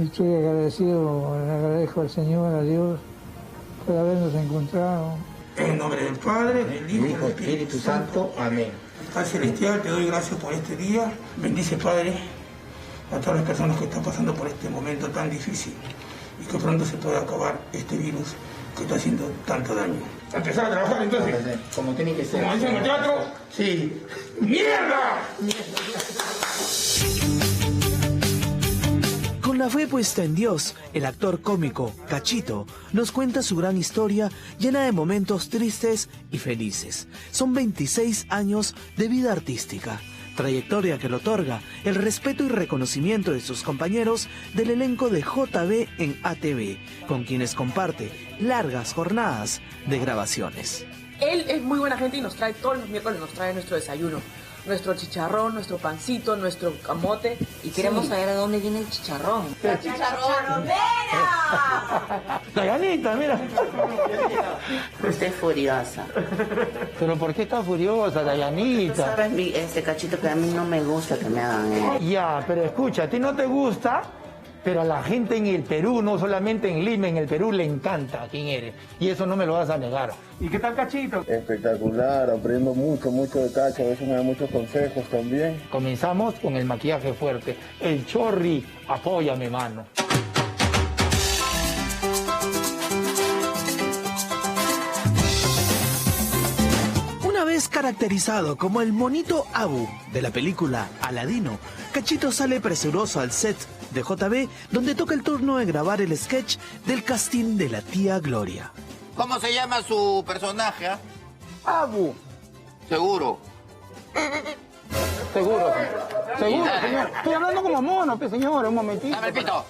Estoy agradecido, le agradezco al Señor, a Dios, por habernos encontrado. En el nombre del Padre, del Hijo y del Espíritu Santo. Amén. Padre Celestial, te doy gracias por este día. Bendice, Padre, a todas las personas que están pasando por este momento tan difícil y que pronto se pueda acabar este virus que está haciendo tanto daño. A empezar a trabajar entonces. Como tiene que ser. Como dicen en el teatro. Sí. ¡Mierda! Con la fe puesta en Dios, el actor cómico Cachito nos cuenta su gran historia llena de momentos tristes y felices. Son 26 años de vida artística, trayectoria que le otorga el respeto y reconocimiento de sus compañeros del elenco de JB en ATV, con quienes comparte largas jornadas de grabaciones. Él es muy buena gente y nos trae todos los miércoles, nos trae nuestro desayuno. Nuestro chicharrón, nuestro pancito, nuestro camote. Y queremos saber de dónde viene el chicharrón. ¡La chicharronera! Dayanita, mira. Usted es furiosa. ¿Pero por qué está furiosa, Dayanita? Sabes, Cachito, que a mí no me gusta que me hagan eso. Ya, pero escucha, a ti no te gusta, pero a la gente en el Perú, no solamente en Lima, en el Perú le encanta quién eres. Y eso no me lo vas a negar. ¿Y qué tal, Cachito? Espectacular, aprendo mucho de Cacho, a veces me da muchos consejos también. Comenzamos con el maquillaje fuerte. El Chorri, apóyame, mano. Una vez caracterizado como el monito Abu de la película Aladino, Cachito sale presuroso al set de JB, donde toca el turno de grabar el sketch del casting de la tía Gloria. ¿Cómo se llama su personaje? Abu. ¿Seguro? Seguro, señor. Estoy hablando como mono, señor, un momentito. Dame el pito.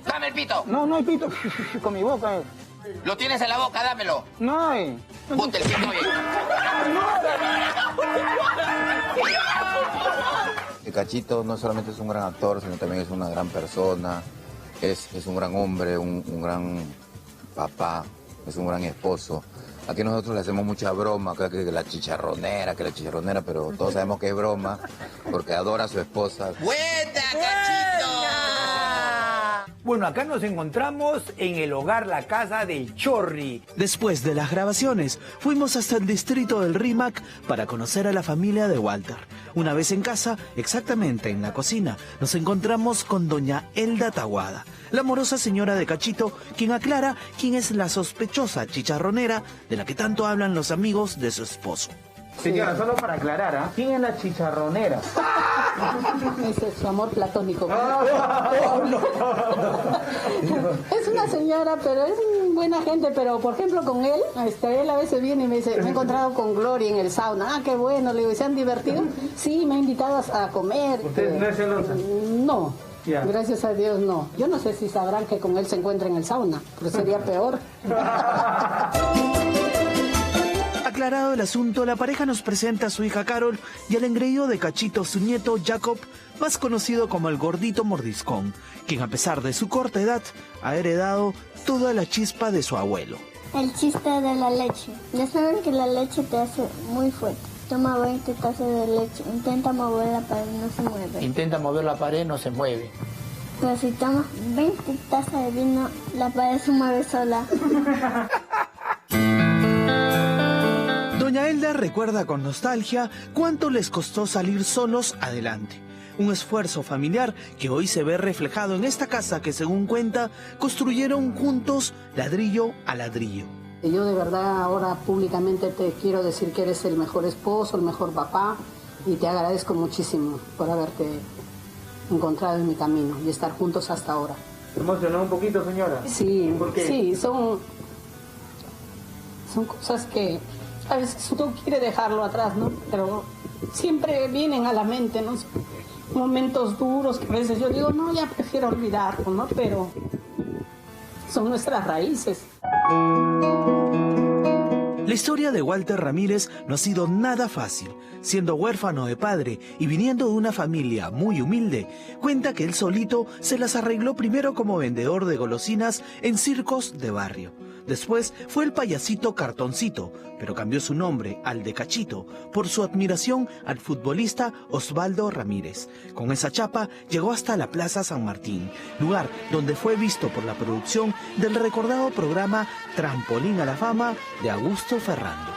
Dame el pito. No hay pito. Con mi boca. Lo tienes en la boca, dámelo. No hay. Ponte el pito ahí. Cachito no solamente es un gran actor, sino también es una gran persona, es un gran hombre, un gran papá, es un gran esposo. Aquí nosotros le hacemos mucha broma, que la chicharronera, pero todos sabemos que es broma, porque adora a su esposa. ¡Buena, Cachito! Bueno, acá nos encontramos en el hogar La Casa del Chorri. Después de las grabaciones, fuimos hasta el distrito del Rímac para conocer a la familia de Walter. Una vez en casa, exactamente en la cocina, nos encontramos con doña Elda Tahuada, la amorosa señora de Cachito, quien aclara quién es la sospechosa chicharronera de la que tanto hablan los amigos de su esposo. Señora, solo para aclarar, ¿quién es la chicharronera? Ese es su amor platónico. Es una señora, pero es buena gente, pero por ejemplo con él, él a veces viene y me dice, me he encontrado con Gloria en el sauna. Ah, qué bueno, le digo, ¿se han divertido? Sí, me ha invitado a comer. ¿Usted no es celosa? No. Ya. Gracias a Dios no. Yo no sé si sabrán que con él se encuentra en el sauna, pero sería peor. Aclarado el asunto, la pareja nos presenta a su hija Carol y al engreído de Cachito, su nieto Jacob, más conocido como el gordito mordiscón, quien a pesar de su corta edad ha heredado toda la chispa de su abuelo. El chiste de la leche. Ya saben que la leche te hace muy fuerte. Toma 20 tazas de leche. Intenta mover la pared, no se mueve. Intenta mover la pared, no se mueve. Pero si tomas 20 tazas de vino, la pared se mueve sola. Doña Elda recuerda con nostalgia cuánto les costó salir solos adelante. Un esfuerzo familiar que hoy se ve reflejado en esta casa que, según cuenta, construyeron juntos ladrillo a ladrillo. Yo de verdad ahora públicamente te quiero decir que eres el mejor esposo, el mejor papá, y te agradezco muchísimo por haberte encontrado en mi camino y estar juntos hasta ahora. ¿Se emocionó un poquito, señora? Sí, ¿Por qué? Sí, son cosas que a veces uno quiere dejarlo atrás, ¿no? Pero siempre vienen a la mente, ¿no? Momentos duros que a veces yo digo, no, ya prefiero olvidarlo, ¿no? Pero son nuestras raíces. La historia de Walter Ramírez no ha sido nada fácil. Siendo huérfano de padre y viniendo de una familia muy humilde, cuenta que él solito se las arregló primero como vendedor de golosinas en circos de barrio. Después fue el payasito Cartoncito, pero cambió su nombre al de Cachito por su admiración al futbolista Osvaldo Ramírez. Con esa chapa llegó hasta la Plaza San Martín, lugar donde fue visto por la producción del recordado programa Trampolín a la Fama de Augusto Ferrando.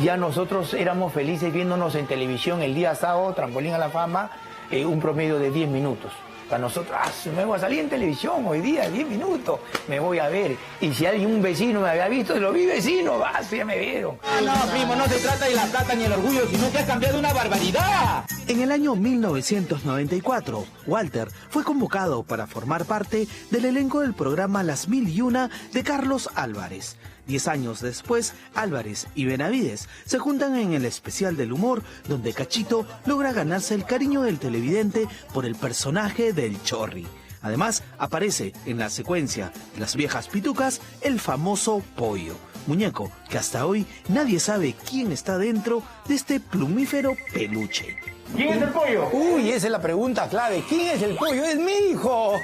Ya nosotros éramos felices viéndonos en televisión el día sábado, Trampolín a la Fama, un promedio de 10 minutos. Para nosotros, me voy a salir en televisión hoy día, 10 minutos, me voy a ver. Y si un vecino me había visto, lo vi vecino, ya me vieron. No, primo, no se trata de la plata ni el orgullo, sino que ha cambiado una barbaridad. En el año 1994, Walter fue convocado para formar parte del elenco del programa Las Mil y Una de Carlos Álvarez. 10 años después, Álvarez y Benavides se juntan en el especial del humor, donde Cachito logra ganarse el cariño del televidente por el personaje del Chorri. Además, aparece en la secuencia de Las Viejas Pitucas el famoso Pollo, muñeco que hasta hoy nadie sabe quién está dentro de este plumífero peluche. ¿Quién es el Pollo? Uy, esa es la pregunta clave. ¿Quién es el Pollo? ¡Es mi hijo!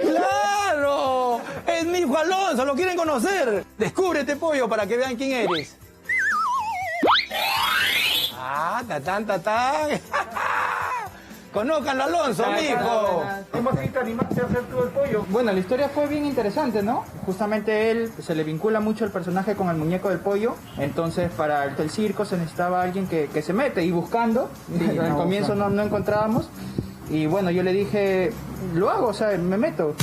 ¡Claro! ¡Es mi hijo Alonso! ¿Lo quieren conocer? Descúbrete, Pollo, para que vean quién eres. ¡Tatán! Conózcanlo, Alonso, mi hijo. ¿Cómo te animaste a hacer tú el Pollo? Bueno, la historia fue bien interesante, ¿no? Justamente él se le vincula mucho el personaje con el muñeco del Pollo. Entonces, para el circo se necesitaba alguien que se mete. Y buscando, al comienzo no encontrábamos. Y bueno, yo le dije, lo hago, o sea, me meto.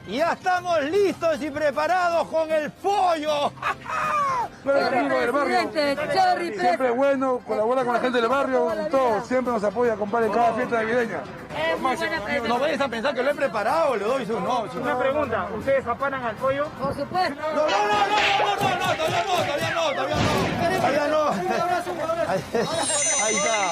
Ya estamos listos y preparados con el Pollo. Amigo del barrio, siempre es bueno, colabora con la gente del barrio, todo, siempre nos apoya, compadre, en cada fiesta navideña. No vayas a pensar que lo he preparado, le doy su no. Una pregunta, ¿ustedes apanan al pollo? Por supuesto. Todavía no. Ahí está.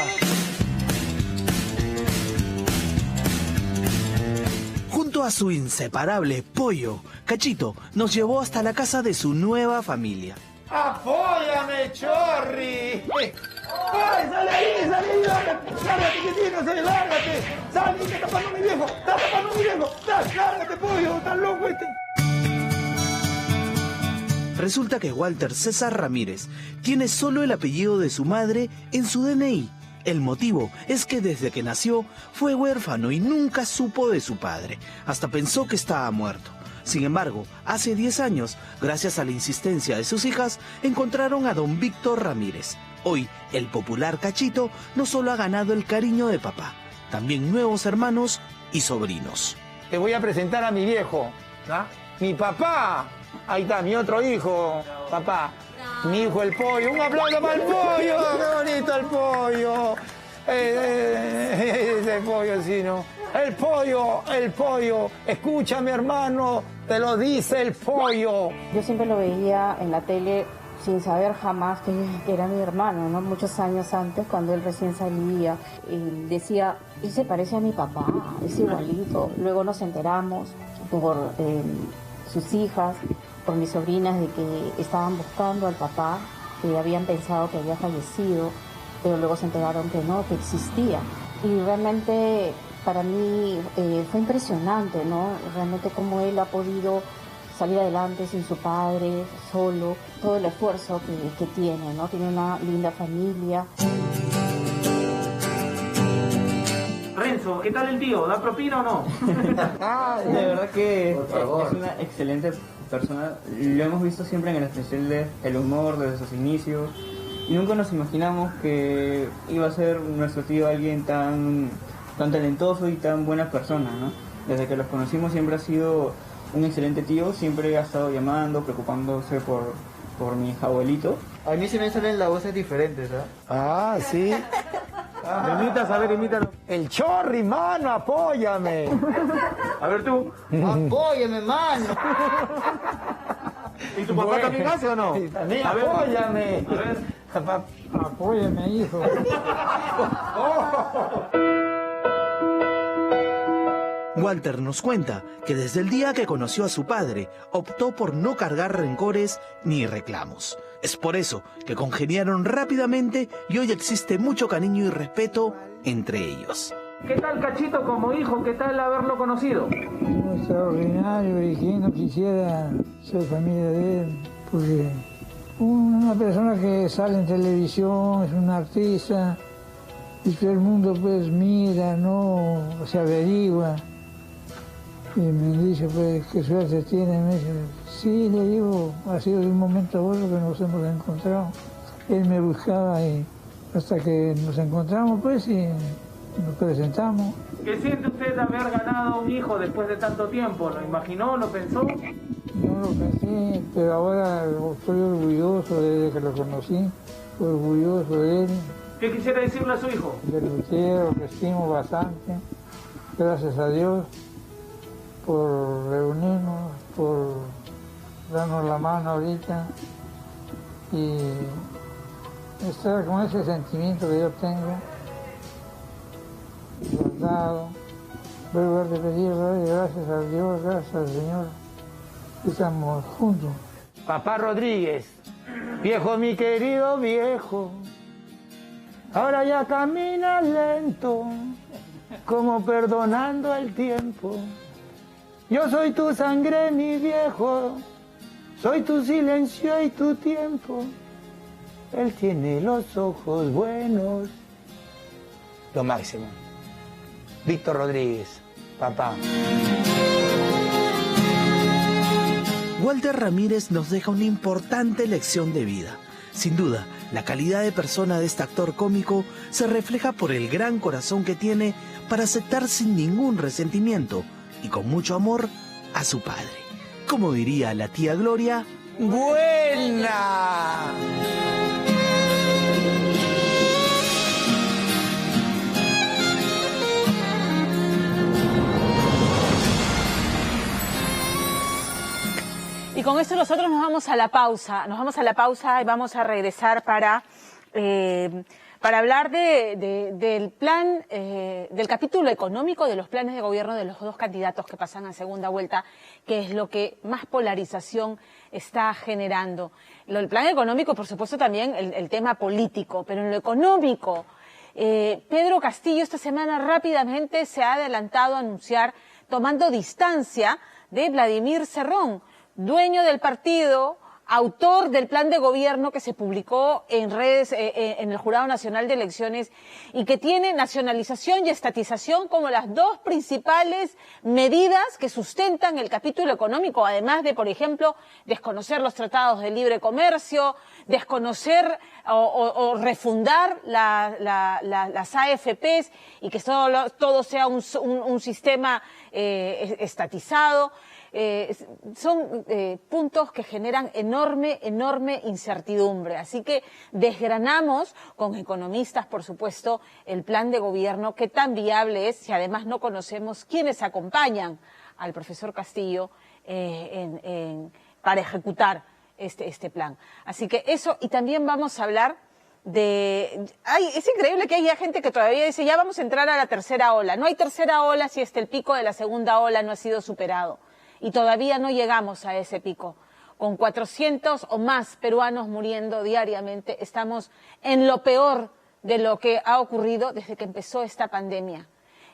Junto a su inseparable Pollo, Cachito nos llevó hasta la casa de su nueva familia. ¡Apóyame, Chorri! ¡Ay, sale ahí! ¡Lárgate, chiquitino! ¡Lárgate! ¡Sale, que está tapando mi viejo! ¡Está tapando mi viejo! ¡Lárgate, Pollo! ¡Está loco este! Resulta que Walter César Ramírez tiene solo el apellido de su madre en su DNI. El motivo es que desde que nació fue huérfano y nunca supo de su padre. Hasta pensó que estaba muerto. Sin embargo, hace 10 años, gracias a la insistencia de sus hijas, encontraron a don Víctor Ramírez. Hoy, el popular Cachito no solo ha ganado el cariño de papá, también nuevos hermanos y sobrinos. Te voy a presentar a mi viejo, ¿ah? Mi papá. Ahí está, mi otro hijo, papá. Mi hijo el Pollo. ¡Un aplauso para el Pollo! ¡Qué bonito el Pollo! el pollo, sino el pollo, escúchame hermano, te lo dice el pollo. Yo siempre lo veía en la tele sin saber jamás que era mi hermano, ¿no? Muchos años antes, cuando él recién salía, decía, él se parece a mi papá, es igualito. Luego nos enteramos por sus hijas, por mis sobrinas, de que estaban buscando al papá, que habían pensado que había fallecido, pero luego se enteraron que no, que existía. Y realmente para mí fue impresionante, ¿no? Realmente cómo él ha podido salir adelante sin su padre, solo, todo el esfuerzo que tiene, ¿no? Tiene una linda familia. Renzo, ¿qué tal el tío? ¿Da propina o no? De verdad que es una excelente persona. Lo hemos visto siempre en el especial de El Humor desde sus inicios. Y nunca nos imaginamos que iba a ser nuestro tío alguien tan talentoso y tan buena persona, ¿no? Desde que los conocimos siempre ha sido un excelente tío, siempre ha estado llamando, preocupándose por mi abuelito. A mí se me salen las voces diferentes, ¿sabes? Ah, sí. ¿Me imitas? A ver, imítalo. El Chorri, mano, apóyame. A ver tú. Apóyame, mano. ¿Y tu papá también hace o no? También, a ver, apóyame. A ver. Apóyame, hijo. Walter nos cuenta que desde el día que conoció a su padre, optó por no cargar rencores ni reclamos. Es por eso que congeniaron rápidamente y hoy existe mucho cariño y respeto entre ellos. ¿Qué tal Cachito como hijo? ¿Qué tal haberlo conocido? Extraordinario, y quién no quisiera ser familia de él, porque una persona que sale en televisión, es una artista, y que el mundo pues mira, no se averigua. Y me dice, pues, ¿qué suerte tiene? Me dice, sí, le digo, ha sido de un momento a otro que nos hemos encontrado. Él me buscaba y hasta que nos encontramos, pues, y nos presentamos. ¿Qué siente usted de haber ganado un hijo después de tanto tiempo? ¿Lo imaginó? ¿Lo pensó? No lo pensé, pero ahora estoy orgulloso desde que lo conocí, orgulloso de él. ¿Qué quisiera decirle a su hijo? Que lo quiero, que estimo bastante, gracias a Dios por reunirnos, por darnos la mano ahorita y estar con ese sentimiento que yo tengo, guardado. Vuelvo a repetir, gracias a Dios, gracias al Señor, que estamos juntos. Papá Rodríguez, viejo mi querido viejo, ahora ya caminas lento, como perdonando el tiempo. Yo soy tu sangre, mi viejo, soy tu silencio y tu tiempo. Él tiene los ojos buenos. Lo máximo. Víctor Rodríguez, papá. Walter Ramírez nos deja una importante lección de vida. Sin duda, la calidad de persona de este actor cómico se refleja por el gran corazón que tiene para aceptar sin ningún resentimiento y con mucho amor a su padre. Como diría la tía Gloria, ¡buena! Y con esto nosotros nos vamos a la pausa y vamos a regresar para hablar del plan, del capítulo económico de los planes de gobierno de los dos candidatos que pasan a segunda vuelta, que es lo que más polarización está generando. El plan económico, por supuesto, también el tema político, pero en lo económico, Pedro Castillo esta semana rápidamente se ha adelantado a anunciar, tomando distancia de Vladimir Cerrón, dueño del partido, autor del plan de gobierno que se publicó en redes, en el Jurado Nacional de Elecciones, y que tiene nacionalización y estatización como las dos principales medidas que sustentan el capítulo económico, además de, por ejemplo, desconocer los tratados de libre comercio, desconocer o refundar las AFPs y que todo sea un sistema estatizado. son puntos que generan enorme incertidumbre. Así que desgranamos con economistas, por supuesto, el plan de gobierno, qué tan viable es si además no conocemos quiénes acompañan al profesor Castillo para ejecutar este plan. Así que eso, y también vamos a hablar es increíble que haya gente que todavía dice, ya vamos a entrar a la tercera ola. No hay tercera ola si el pico de la segunda ola no ha sido superado. Y todavía no llegamos a ese pico. Con 400 o más peruanos muriendo diariamente, estamos en lo peor de lo que ha ocurrido desde que empezó esta pandemia.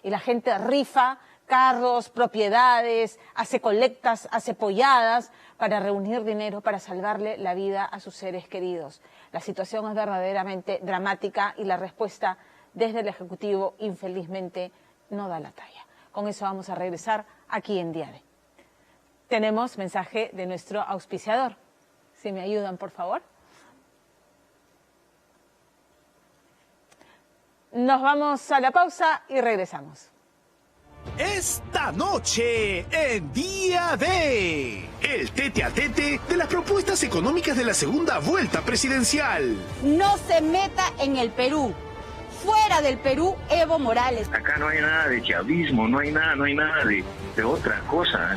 Y la gente rifa carros, propiedades, hace colectas, hace polladas para reunir dinero para salvarle la vida a sus seres queridos. La situación es verdaderamente dramática y la respuesta desde el Ejecutivo, infelizmente, no da la talla. Con eso vamos a regresar aquí en Día D. Tenemos mensaje de nuestro auspiciador. Si me ayudan, por favor. Nos vamos a la pausa y regresamos. Esta noche en Día D, el tete a tete de las propuestas económicas de la segunda vuelta presidencial. No se meta en el Perú. Fuera del Perú, Evo Morales. Acá no hay nada de chavismo, no hay nada de otra cosa.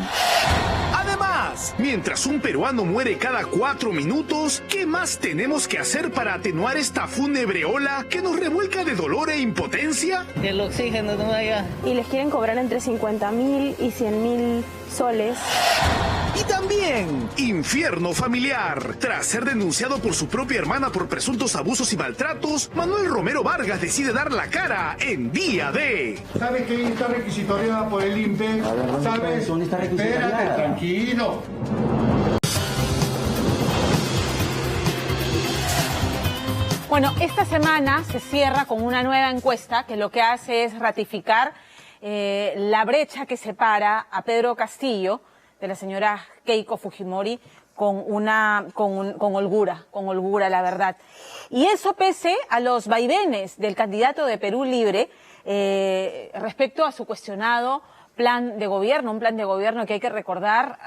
Además, mientras un peruano muere cada 4 minutos, ¿qué más tenemos que hacer para atenuar esta fúnebre ola que nos revuelca de dolor e impotencia? El oxígeno no vaya. Y les quieren cobrar entre 50.000 y 100.000 soles. Y también, infierno familiar. Tras ser denunciado por su propia hermana por presuntos abusos y maltratos, Manuel Romero Vargas decide dar la cara en Día D. ¿Sabe que está requisitoriada por el INPE? ¿Sabes? Espérate, tranquilo. Bueno, esta semana se cierra con una nueva encuesta que lo que hace es ratificar la brecha que separa a Pedro Castillo de la señora Keiko Fujimori con holgura, la verdad. Y eso pese a los vaivenes del candidato de Perú Libre respecto a su cuestionado plan de gobierno, un plan de gobierno que hay que recordar,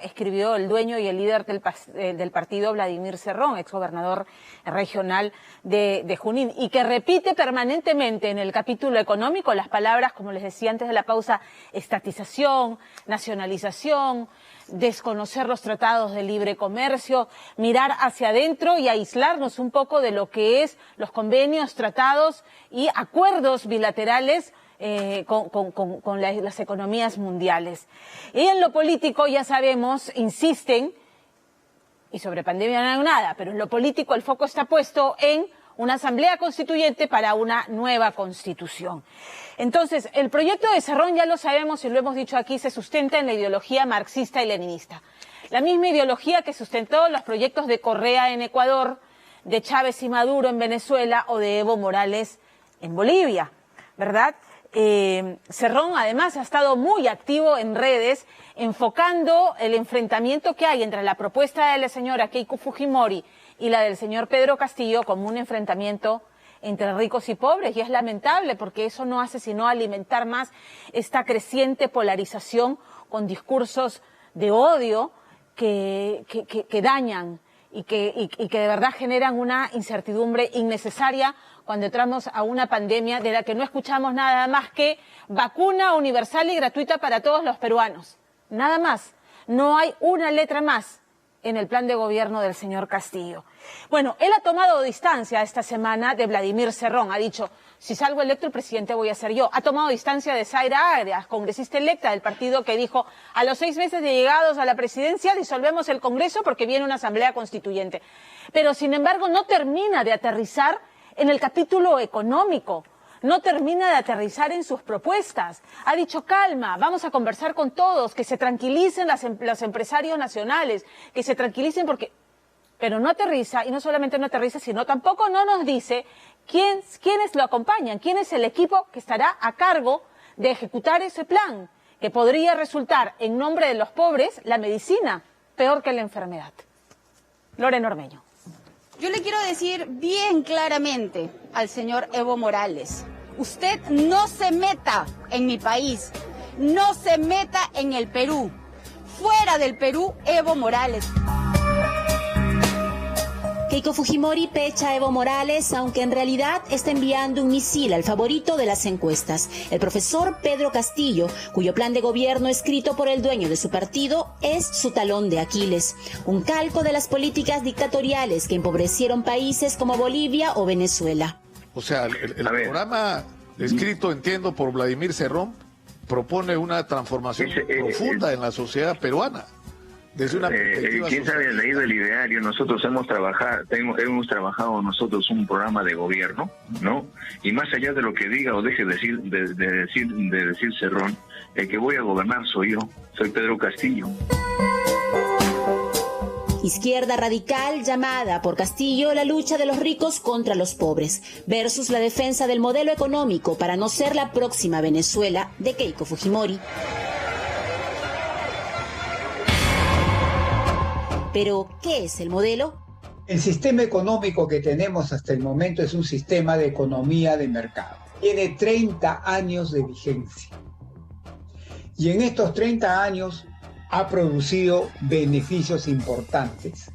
escribió el dueño y el líder del partido, Vladimir Cerrón, exgobernador regional de Junín, y que repite permanentemente en el capítulo económico las palabras, como les decía antes de la pausa, estatización, nacionalización, desconocer los tratados de libre comercio, mirar hacia adentro y aislarnos un poco de lo que es los convenios, tratados y acuerdos bilaterales con las economías mundiales. Y en lo político, ya sabemos, insisten, y sobre pandemia no hay nada, pero en lo político el foco está puesto en una asamblea constituyente para una nueva constitución. Entonces, el proyecto de Cerrón, ya lo sabemos y lo hemos dicho aquí, se sustenta en la ideología marxista y leninista. La misma ideología que sustentó los proyectos de Correa en Ecuador, de Chávez y Maduro en Venezuela o de Evo Morales en Bolivia, ¿verdad? Cerrón además ha estado muy activo en redes enfocando el enfrentamiento que hay entre la propuesta de la señora Keiko Fujimori y la del señor Pedro Castillo como un enfrentamiento entre ricos y pobres, y es lamentable porque eso no hace sino alimentar más esta creciente polarización con discursos de odio que dañan y que de verdad generan una incertidumbre innecesaria cuando entramos a una pandemia de la que no escuchamos nada más que vacuna universal y gratuita para todos los peruanos. Nada más. No hay una letra más en el plan de gobierno del señor Castillo. Bueno, él ha tomado distancia esta semana de Vladimir Cerrón. Ha dicho, si salgo electo el presidente voy a ser yo. Ha tomado distancia de Zaira Arias, congresista electa del partido, que dijo, a los 6 meses de llegados a la presidencia disolvemos el Congreso porque viene una asamblea constituyente. Pero, sin embargo, no termina de aterrizar en el capítulo económico. No termina de aterrizar en sus propuestas. Ha dicho, calma, vamos a conversar con todos, que se tranquilicen los empresarios nacionales, que se tranquilicen porque... Pero no aterriza, y no solamente no aterriza, sino tampoco no nos dice quiénes lo acompañan, quién es el equipo que estará a cargo de ejecutar ese plan, que podría resultar, en nombre de los pobres, la medicina peor que la enfermedad. Lorena Ormeño. Yo le quiero decir bien claramente al señor Evo Morales, usted no se meta en mi país, no se meta en el Perú. fuera del Perú Evo Morales. Keiko Fujimori pecha a Evo Morales, aunque en realidad está enviando un misil al favorito de las encuestas, el profesor Pedro Castillo, cuyo plan de gobierno escrito por el dueño de su partido es su talón de Aquiles, un calco de las políticas dictatoriales que empobrecieron países como Bolivia o Venezuela. O sea, el programa escrito, entiendo, por Vladimir Cerrón, propone una transformación profunda en la sociedad peruana. Desde una perspectiva ¿quién sabe ha leído el ideario? Nosotros hemos trabajado nosotros un programa de gobierno, ¿no? Y más allá de lo que diga o deje de decir Cerrón, el que voy a gobernar soy yo, soy Pedro Castillo. Izquierda radical llamada por Castillo la lucha de los ricos contra los pobres, versus la defensa del modelo económico para no ser la próxima Venezuela de Keiko Fujimori. Pero, ¿qué es el modelo? El sistema económico que tenemos hasta el momento es un sistema de economía de mercado. Tiene 30 años de vigencia. Y en estos 30 años ha producido beneficios importantes.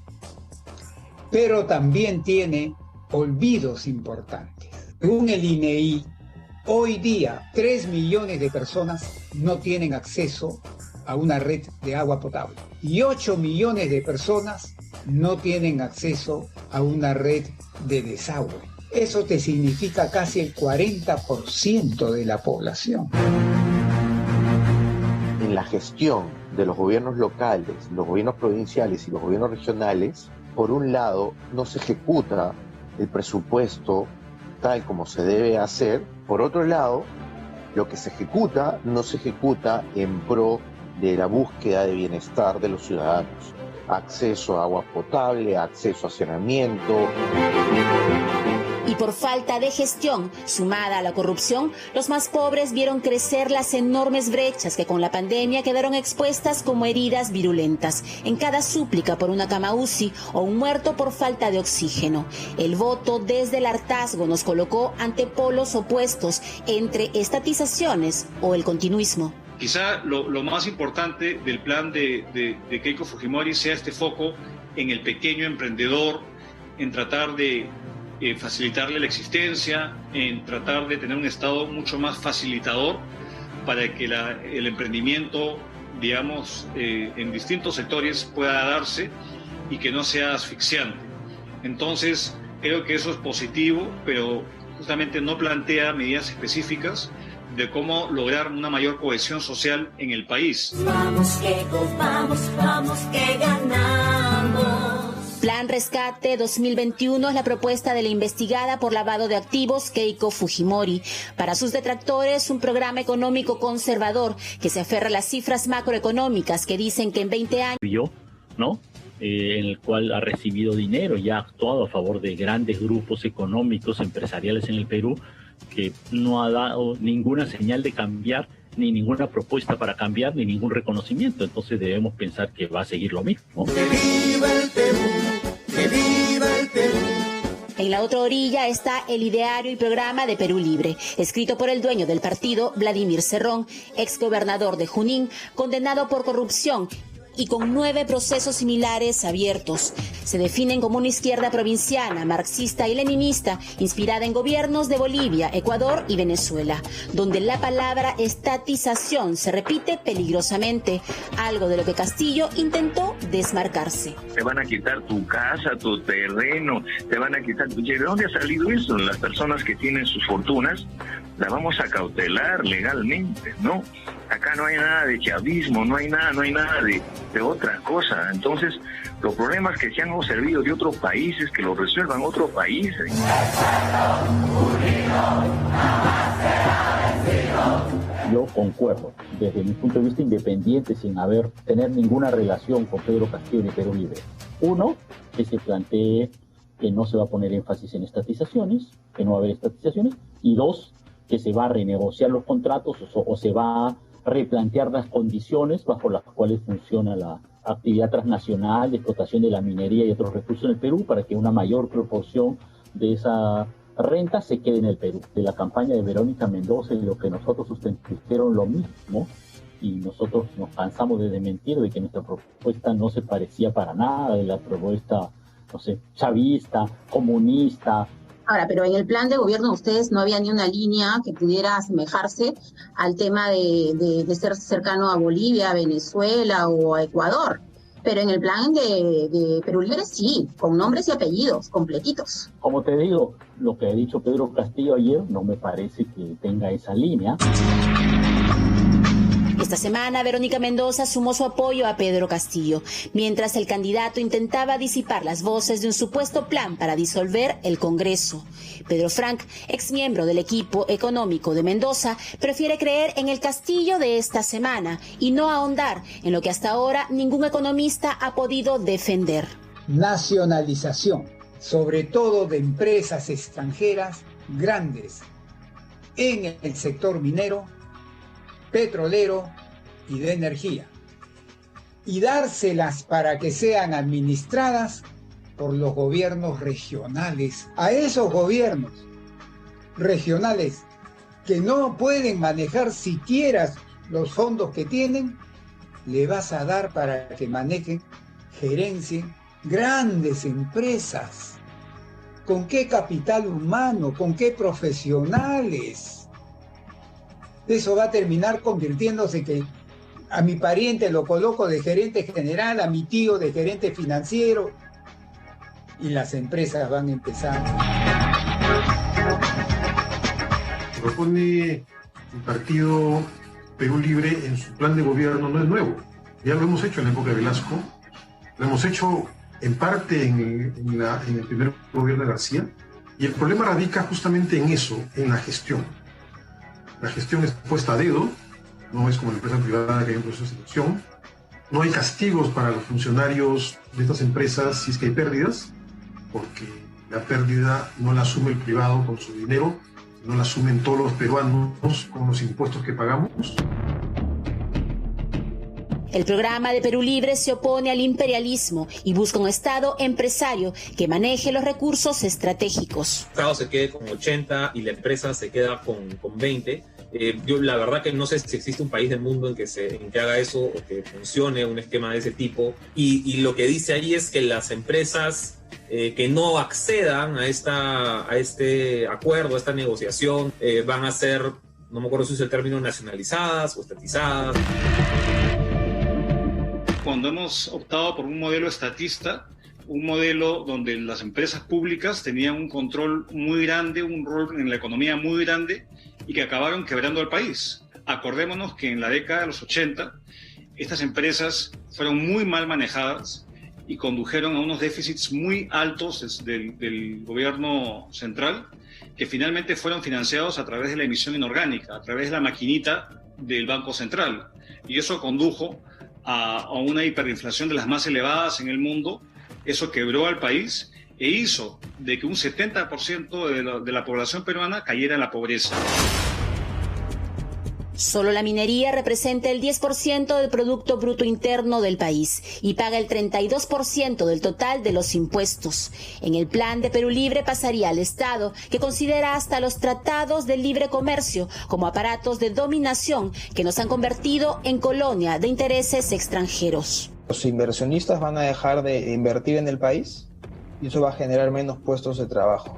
Pero también tiene olvidos importantes. Según el INEI, hoy día 3 millones de personas no tienen acceso a una red de agua potable. Y 8 millones de personas no tienen acceso a una red de desagüe. Eso te significa casi el 40% de la población. En la gestión de los gobiernos locales, los gobiernos provinciales y los gobiernos regionales, por un lado, no se ejecuta el presupuesto tal como se debe hacer. Por otro lado, lo que se ejecuta no se ejecuta en pro de la búsqueda de bienestar de los ciudadanos. Acceso a agua potable, acceso a saneamiento. Y por falta de gestión, sumada a la corrupción, los más pobres vieron crecer las enormes brechas que con la pandemia quedaron expuestas como heridas virulentas, en cada súplica por una cama UCI o un muerto por falta de oxígeno. El voto desde el hartazgo nos colocó ante polos opuestos entre estatizaciones o el continuismo. Quizá lo más importante del plan de Keiko Fujimori sea este foco en el pequeño emprendedor, en tratar de facilitarle la existencia, en tratar de tener un Estado mucho más facilitador para que el emprendimiento, digamos, en distintos sectores pueda darse y que no sea asfixiante. Entonces, creo que eso es positivo, pero justamente no plantea medidas específicas de cómo lograr una mayor cohesión social en el país. Vamos, Keiko, vamos, que ganamos. Plan Rescate 2021 es la propuesta de la investigada por lavado de activos Keiko Fujimori. Para sus detractores, un programa económico conservador que se aferra a las cifras macroeconómicas que dicen que en 20 años... ¿no? En el cual ha recibido dinero y ha actuado a favor de grandes grupos económicos, empresariales en el Perú, que no ha dado ninguna señal de cambiar, ni ninguna propuesta para cambiar, ni ningún reconocimiento. Entonces debemos pensar que va a seguir lo mismo. ¡Que viva el Perú! ¡Que viva el Perú! En la otra orilla está el ideario y programa de Perú Libre, escrito por el dueño del partido, Vladimir Cerrón, exgobernador de Junín, condenado por corrupción y con 9 procesos similares abiertos. Se definen como una izquierda provinciana, marxista y leninista, inspirada en gobiernos de Bolivia, Ecuador y Venezuela, donde la palabra estatización se repite peligrosamente, algo de lo que Castillo intentó desmarcarse. Te van a quitar tu casa, tu terreno, te van a quitar tu... ¿De dónde ha salido eso? Las personas que tienen sus fortunas las vamos a cautelar legalmente, ¿no? Acá no hay nada de chavismo, no hay nada de otra cosa. Entonces, los problemas que se han observado de otros países, que los resuelvan otros países. Yo concuerdo, desde mi punto de vista independiente, sin tener ninguna relación con Pedro Castillo ni Perú Libre. Uno, que se plantee que no se va a poner énfasis en estatizaciones, que no va a haber estatizaciones. Y dos, que se va a renegociar los contratos o se va a replantear las condiciones bajo las cuales funciona la actividad transnacional de explotación de la minería y otros recursos en el Perú, para que una mayor proporción de esa renta se quede en el Perú. De la campaña de Verónica Mendoza y lo que nosotros sustentamos lo mismo, y nosotros nos cansamos de desmentir de que nuestra propuesta no se parecía para nada de la propuesta, no sé, chavista, comunista. Ahora, pero en el plan de gobierno de ustedes no había ni una línea que pudiera asemejarse al tema de ser cercano a Bolivia, a Venezuela o a Ecuador. Pero en el plan de Perú Libre sí, con nombres y apellidos completitos. Como te digo, lo que ha dicho Pedro Castillo ayer no me parece que tenga esa línea. Esta semana, Verónica Mendoza sumó su apoyo a Pedro Castillo, mientras el candidato intentaba disipar las voces de un supuesto plan para disolver el Congreso. Pedro Frank, exmiembro del equipo económico de Mendoza, prefiere creer en el Castillo de esta semana y no ahondar en lo que hasta ahora ningún economista ha podido defender. Nacionalización, sobre todo de empresas extranjeras grandes en el sector minero, petrolero y de energía, y dárselas para que sean administradas por los gobiernos regionales. A esos gobiernos regionales que no pueden manejar siquiera los fondos que tienen, le vas a dar para que manejen, gerencien grandes empresas. ¿Con qué capital humano? ¿Con qué profesionales? Eso va a terminar convirtiéndose que a mi pariente lo coloco de gerente general, a mi tío de gerente financiero, y las empresas van a empezar. Propone el partido Perú Libre en su plan de gobierno no es nuevo. Ya lo hemos hecho en la época de Velasco, lo hemos hecho en parte en el primer gobierno de García, y el problema radica justamente en eso, en la gestión. La gestión es puesta a dedo, no es como la empresa privada que hay un proceso de selección. No hay castigos para los funcionarios de estas empresas si es que hay pérdidas, porque la pérdida no la asume el privado con su dinero, no la asumen todos los peruanos con los impuestos que pagamos. El programa de Perú Libre se opone al imperialismo y busca un Estado empresario que maneje los recursos estratégicos. El Estado se quede con 80 y la empresa se queda con 20. Yo la verdad que no sé si existe un país del mundo en que haga eso o que funcione un esquema de ese tipo. Y lo que dice ahí es que las empresas que no accedan a este acuerdo, a esta negociación, van a ser, no me acuerdo si es el término, nacionalizadas o estatizadas. Cuando hemos optado por un modelo estatista, un modelo donde las empresas públicas tenían un control muy grande, un rol en la economía muy grande y que acabaron quebrando al país. Acordémonos que en la década de los 80 estas empresas fueron muy mal manejadas y condujeron a unos déficits muy altos del gobierno central, que finalmente fueron financiados a través de la emisión inorgánica, a través de la maquinita del Banco Central. Y eso condujo a una hiperinflación de las más elevadas en el mundo. Eso quebró al país e hizo de que un 70% de la población peruana cayera en la pobreza. Solo la minería representa el 10% del Producto Bruto Interno del país y paga el 32% del total de los impuestos. En el plan de Perú Libre pasaría al Estado, que considera hasta los tratados de libre comercio como aparatos de dominación que nos han convertido en colonia de intereses extranjeros. Los inversionistas van a dejar de invertir en el país y eso va a generar menos puestos de trabajo.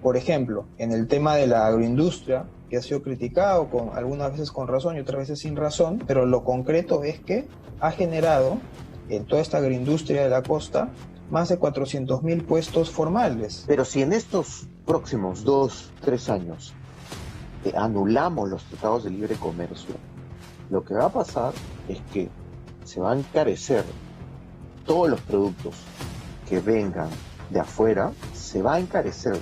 Por ejemplo, en el tema de la agroindustria, que ha sido criticado algunas veces con razón y otras veces sin razón, pero lo concreto es que ha generado en toda esta agroindustria de la costa más de 400.000 puestos formales. Pero si en estos próximos 2-3 años anulamos los tratados de libre comercio, lo que va a pasar es que se va a encarecer todos los productos que vengan de afuera, se va a encarecer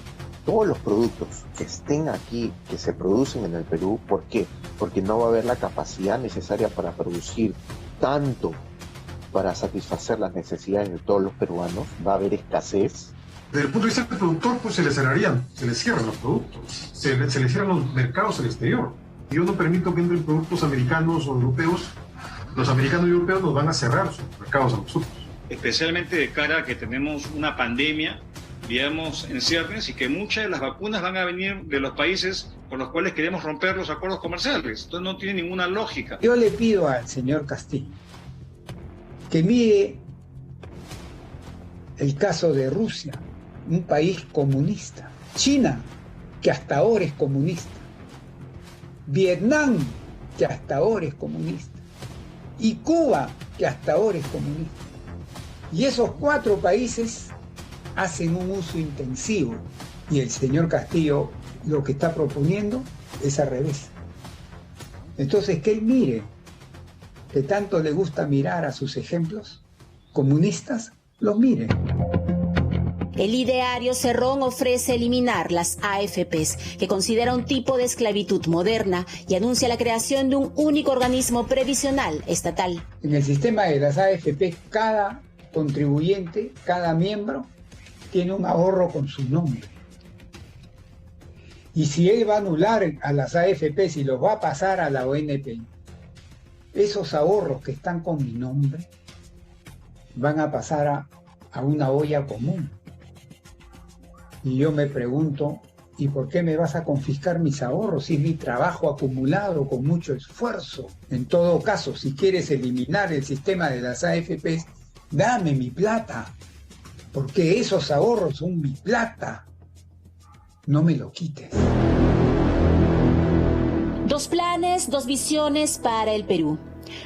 todos los productos que estén aquí, que se producen en el Perú. ¿Por qué? Porque no va a haber la capacidad necesaria para producir tanto para satisfacer las necesidades de todos los peruanos. Va a haber escasez. Desde el punto de vista del productor, pues se le cierran los productos, se le cierran los mercados al exterior. Yo no permito que entren productos americanos o europeos. Los americanos y europeos nos van a cerrar sus mercados a nosotros. Especialmente de cara a que tenemos una pandemia vivamos en ciernes y que muchas de las vacunas van a venir de los países con los cuales queremos romper los acuerdos comerciales. Entonces no tiene ninguna lógica. Yo le pido al señor Castillo que mire el caso de Rusia, un país comunista, China, que hasta ahora es comunista, Vietnam, que hasta ahora es comunista, y Cuba, que hasta ahora es comunista. Y esos 4 países hacen un uso intensivo, y el señor Castillo lo que está proponiendo es al revés. Entonces, que él mire, que tanto le gusta mirar a sus ejemplos comunistas, los mire. El ideario Cerrón ofrece eliminar las AFPs, que considera un tipo de esclavitud moderna, y anuncia la creación de un único organismo previsional estatal. En el sistema de las AFP, cada contribuyente, cada miembro, tiene un ahorro con su nombre. Y si él va a anular a las AFPs y los va a pasar a la ONP, esos ahorros que están con mi nombre van a pasar a una olla común. Y yo me pregunto, ¿y por qué me vas a confiscar mis ahorros si es mi trabajo acumulado con mucho esfuerzo? En todo caso, si quieres eliminar el sistema de las AFPs, dame mi plata, porque esos ahorros son mi plata. No me lo quites. 2 planes, 2 visiones para el Perú.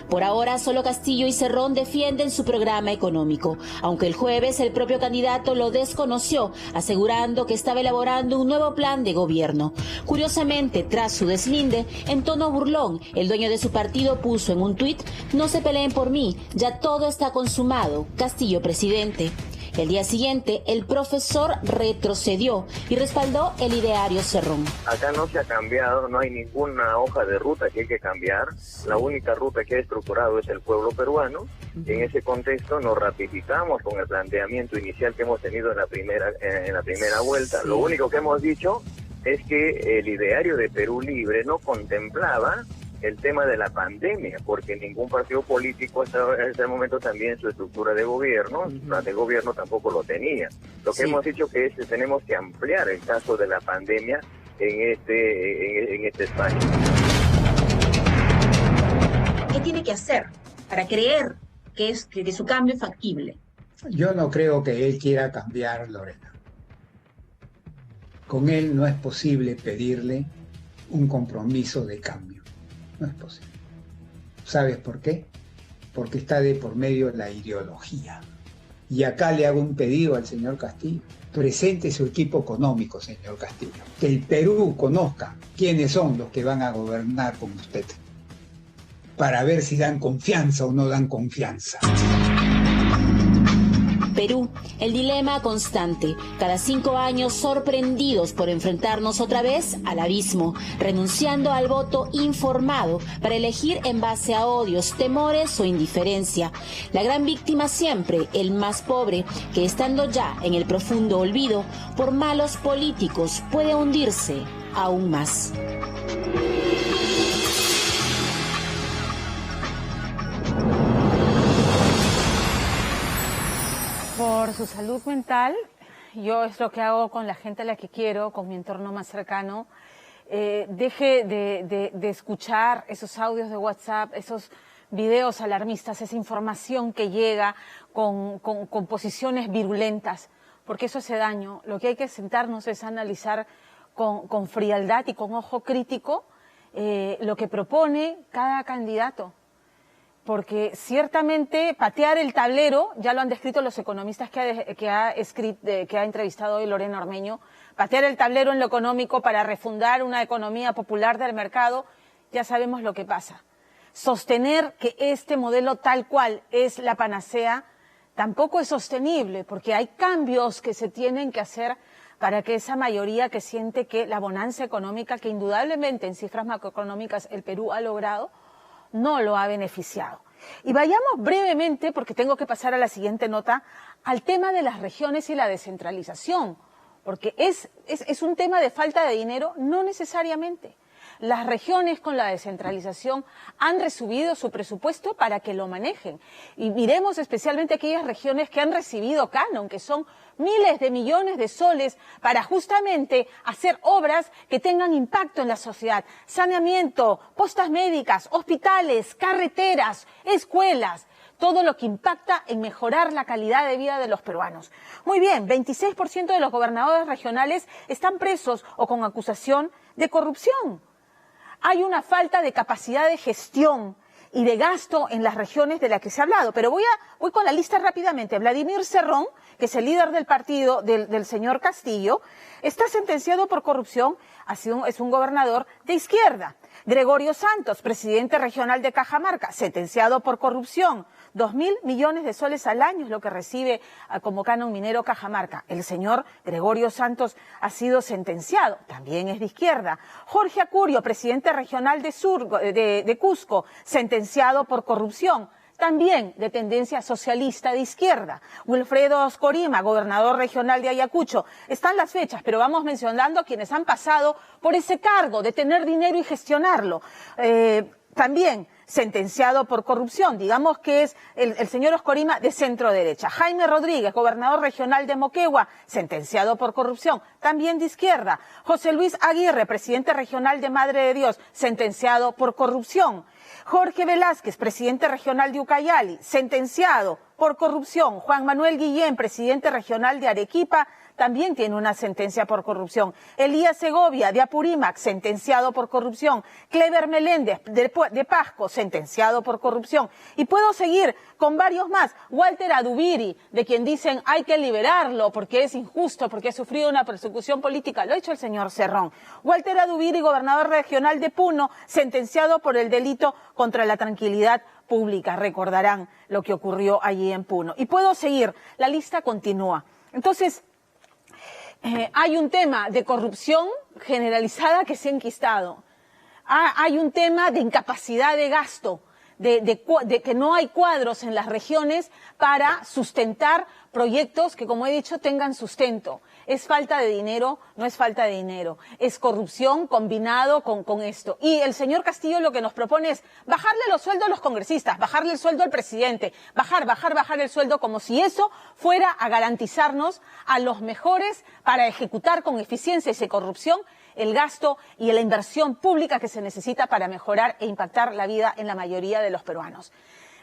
Por ahora, solo Castillo y Cerrón defienden su programa económico, aunque el jueves el propio candidato lo desconoció, asegurando que estaba elaborando un nuevo plan de gobierno. Curiosamente, tras su deslinde, en tono burlón, el dueño de su partido puso en un tuit: "No se peleen por mí, ya todo está consumado, Castillo presidente". El día siguiente, el profesor retrocedió y respaldó el ideario Cerrón. Acá no se ha cambiado, no hay ninguna hoja de ruta que hay que cambiar. La única ruta que ha estructurado es el pueblo peruano. En ese contexto nos ratificamos con el planteamiento inicial que hemos tenido en la primera vuelta. Sí. Lo único que hemos dicho es que el ideario de Perú Libre no contemplaba el tema de la pandemia, porque ningún partido político en ese momento también su estructura de gobierno, plan de gobierno tampoco lo tenía. Lo que hemos dicho que es que tenemos que ampliar el caso de la pandemia en este espacio. ¿Qué tiene que hacer para creer que su cambio es factible? Yo no creo que él quiera cambiar, Lorena. Con él no es posible pedirle un compromiso de cambio. No es posible. ¿Sabes por qué? Porque está de por medio la ideología. Y acá le hago un pedido al señor Castillo. Presente su equipo económico, señor Castillo. Que el Perú conozca quiénes son los que van a gobernar con usted. Para ver si dan confianza o no dan confianza. Perú, el dilema constante. Cada 5 años sorprendidos por enfrentarnos otra vez al abismo, renunciando al voto informado para elegir en base a odios, temores o indiferencia. La gran víctima siempre, el más pobre, que estando ya en el profundo olvido por malos políticos puede hundirse aún más. Por su salud mental, yo es lo que hago con la gente a la que quiero, con mi entorno más cercano. Deje de escuchar esos audios de WhatsApp, esos videos alarmistas, esa información que llega con posiciones virulentas, porque eso hace daño. Lo que hay que sentarnos es analizar con frialdad y con ojo crítico lo que propone cada candidato. Porque ciertamente patear el tablero, ya lo han descrito los economistas que ha entrevistado hoy Lorena Ormeño, patear el tablero en lo económico para refundar una economía popular del mercado, ya sabemos lo que pasa. Sostener que este modelo tal cual es la panacea tampoco es sostenible, porque hay cambios que se tienen que hacer para que esa mayoría que siente que la bonanza económica, que indudablemente en cifras macroeconómicas el Perú ha logrado, no lo ha beneficiado. Y vayamos brevemente, porque tengo que pasar a la siguiente nota, al tema de las regiones y la descentralización, porque es un tema de falta de dinero, no necesariamente. Las regiones con la descentralización han recibido su presupuesto para que lo manejen. Y miremos especialmente aquellas regiones que han recibido canon, que son miles de millones de soles para justamente hacer obras que tengan impacto en la sociedad. Saneamiento, postas médicas, hospitales, carreteras, escuelas. Todo lo que impacta en mejorar la calidad de vida de los peruanos. Muy bien, 26% de los gobernadores regionales están presos o con acusación de corrupción. Hay una falta de capacidad de gestión y de gasto en las regiones de las que se ha hablado. Pero voy con la lista rápidamente. Vladimir Cerrón, que es el líder del partido del señor Castillo, está sentenciado por corrupción, es un gobernador de izquierda. Gregorio Santos, presidente regional de Cajamarca, sentenciado por corrupción. 2.000 millones de soles al año es lo que recibe como canon minero Cajamarca. El señor Gregorio Santos ha sido sentenciado, también es de izquierda. Jorge Acurio, presidente regional de Cusco, sentenciado por corrupción, también de tendencia socialista de izquierda. Wilfredo Oscorima, gobernador regional de Ayacucho. Están las fechas, pero vamos mencionando a quienes han pasado por ese cargo de tener dinero y gestionarlo. También sentenciado por corrupción, digamos que es el señor Oscorima de centro derecha. Jaime Rodríguez, gobernador regional de Moquegua, sentenciado por corrupción, también de izquierda. José Luis Aguirre, presidente regional de Madre de Dios, sentenciado por corrupción. Jorge Velázquez, presidente regional de Ucayali, sentenciado por corrupción. Juan Manuel Guillén, presidente regional de Arequipa, también tiene una sentencia por corrupción. Elías Segovia, de Apurímac, sentenciado por corrupción. Clever Meléndez, de Pasco, sentenciado por corrupción. Y puedo seguir con varios más. Walter Adubiri, de quien dicen hay que liberarlo porque es injusto, porque ha sufrido una persecución política. Lo ha hecho el señor Cerrón. Walter Adubiri, gobernador regional de Puno, sentenciado por el delito contra la tranquilidad pública. Recordarán lo que ocurrió allí en Puno. Y puedo seguir. La lista continúa. Entonces, hay un tema de corrupción generalizada que se ha enquistado. Hay un tema de incapacidad de gasto, de que no hay cuadros en las regiones para sustentar proyectos que, como he dicho, tengan sustento. Es falta de dinero, no es falta de dinero. Es corrupción combinado con esto. Y el señor Castillo lo que nos propone es bajarle los sueldos a los congresistas, bajarle el sueldo al presidente, bajar el sueldo como si eso fuera a garantizarnos a los mejores para ejecutar con eficiencia y sin corrupción el gasto y la inversión pública que se necesita para mejorar e impactar la vida en la mayoría de los peruanos.